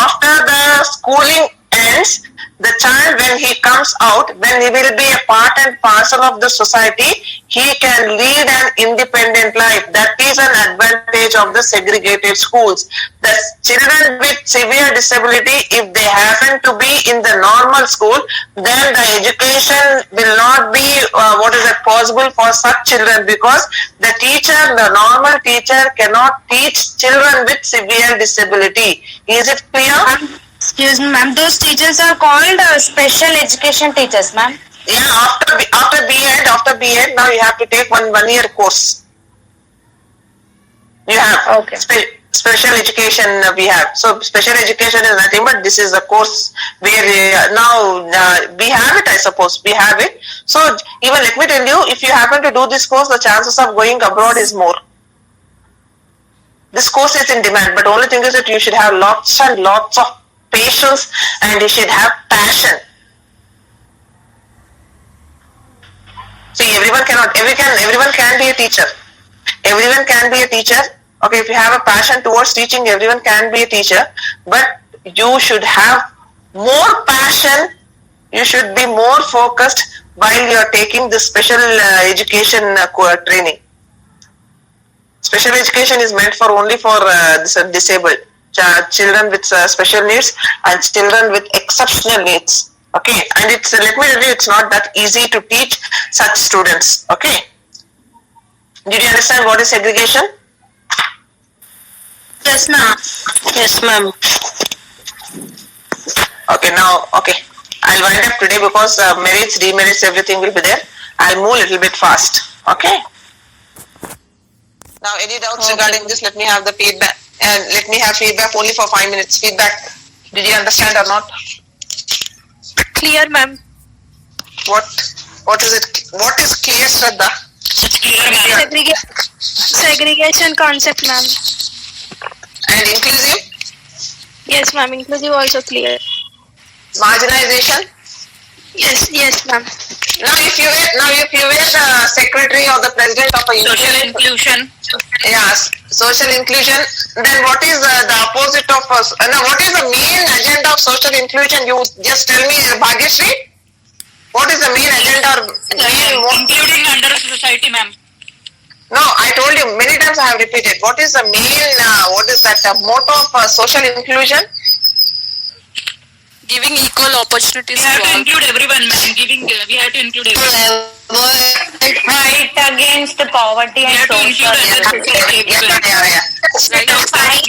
after the schooling ends, the child, when he comes out, when he will be a part and parcel of the society, he can lead an independent life. That is an advantage of the segregated schools. The children with severe disability, if they happen to be in the normal school, then the education will not be possible for such children because the normal teacher cannot teach children with severe disability. Is it clear? Excuse me, ma'am. Those teachers are called special education teachers, ma'am. Yeah, after B.Ed, now you have to take one year course. You have special education we have. So special education is nothing but this is a course where now we have it, I suppose. We have it. So even let me tell you, if you happen to do this course, the chances of going abroad is more. This course is in demand, but only thing is that you should have lots and lots of patience and you should have passion. See, everyone can be a teacher. Everyone can be a teacher. Okay, if you have a passion towards teaching, everyone can be a teacher. But you should have more passion. You should be more focused while you are taking the special education training. Special education is meant for only for disabled children with special needs and children with exceptional needs. Okay, and let me tell you, it's not that easy to teach such students. Okay, did you understand what is segregation? Yes, ma'am. Yes, ma'am. Okay, I'll wind up today because merits, demerits, everything will be there. I'll move a little bit fast. Okay. Now, any doubts regarding this? Let me have the feedback. And let me have feedback only for 5 minutes. Feedback. Did you understand or not? Clear, ma'am. What is it? What is clear, Shraddha? Segregation concept, ma'am. And inclusive? Yes, ma'am. Inclusive also clear. Marginalization? Yes, ma'am. Now, if you were the secretary or the president of a social inclusion, yes, social inclusion, then what is the opposite of what is the main agenda of social inclusion? You just tell me, Bhagyashree. What is the main agenda? Including under society, ma'am. No, I told you many times. I have repeated. What is the main? What is that motto of social inclusion? Giving equal opportunities. We have to include everyone, ma'am. We have to include everyone. Fight against poverty and social. Fight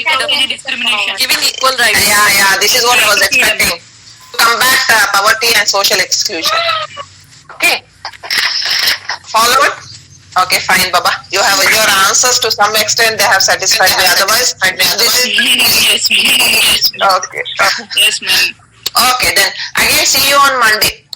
against discrimination. Giving equal rights. Yeah. This is what I was expecting. Combat poverty and social exclusion. Okay. Follow it. Okay, fine, Baba. You have your answers to some extent. They have satisfied me. Otherwise, this is Yes, ma'am. okay. Yes, ma'am. Okay, then again see you on Monday.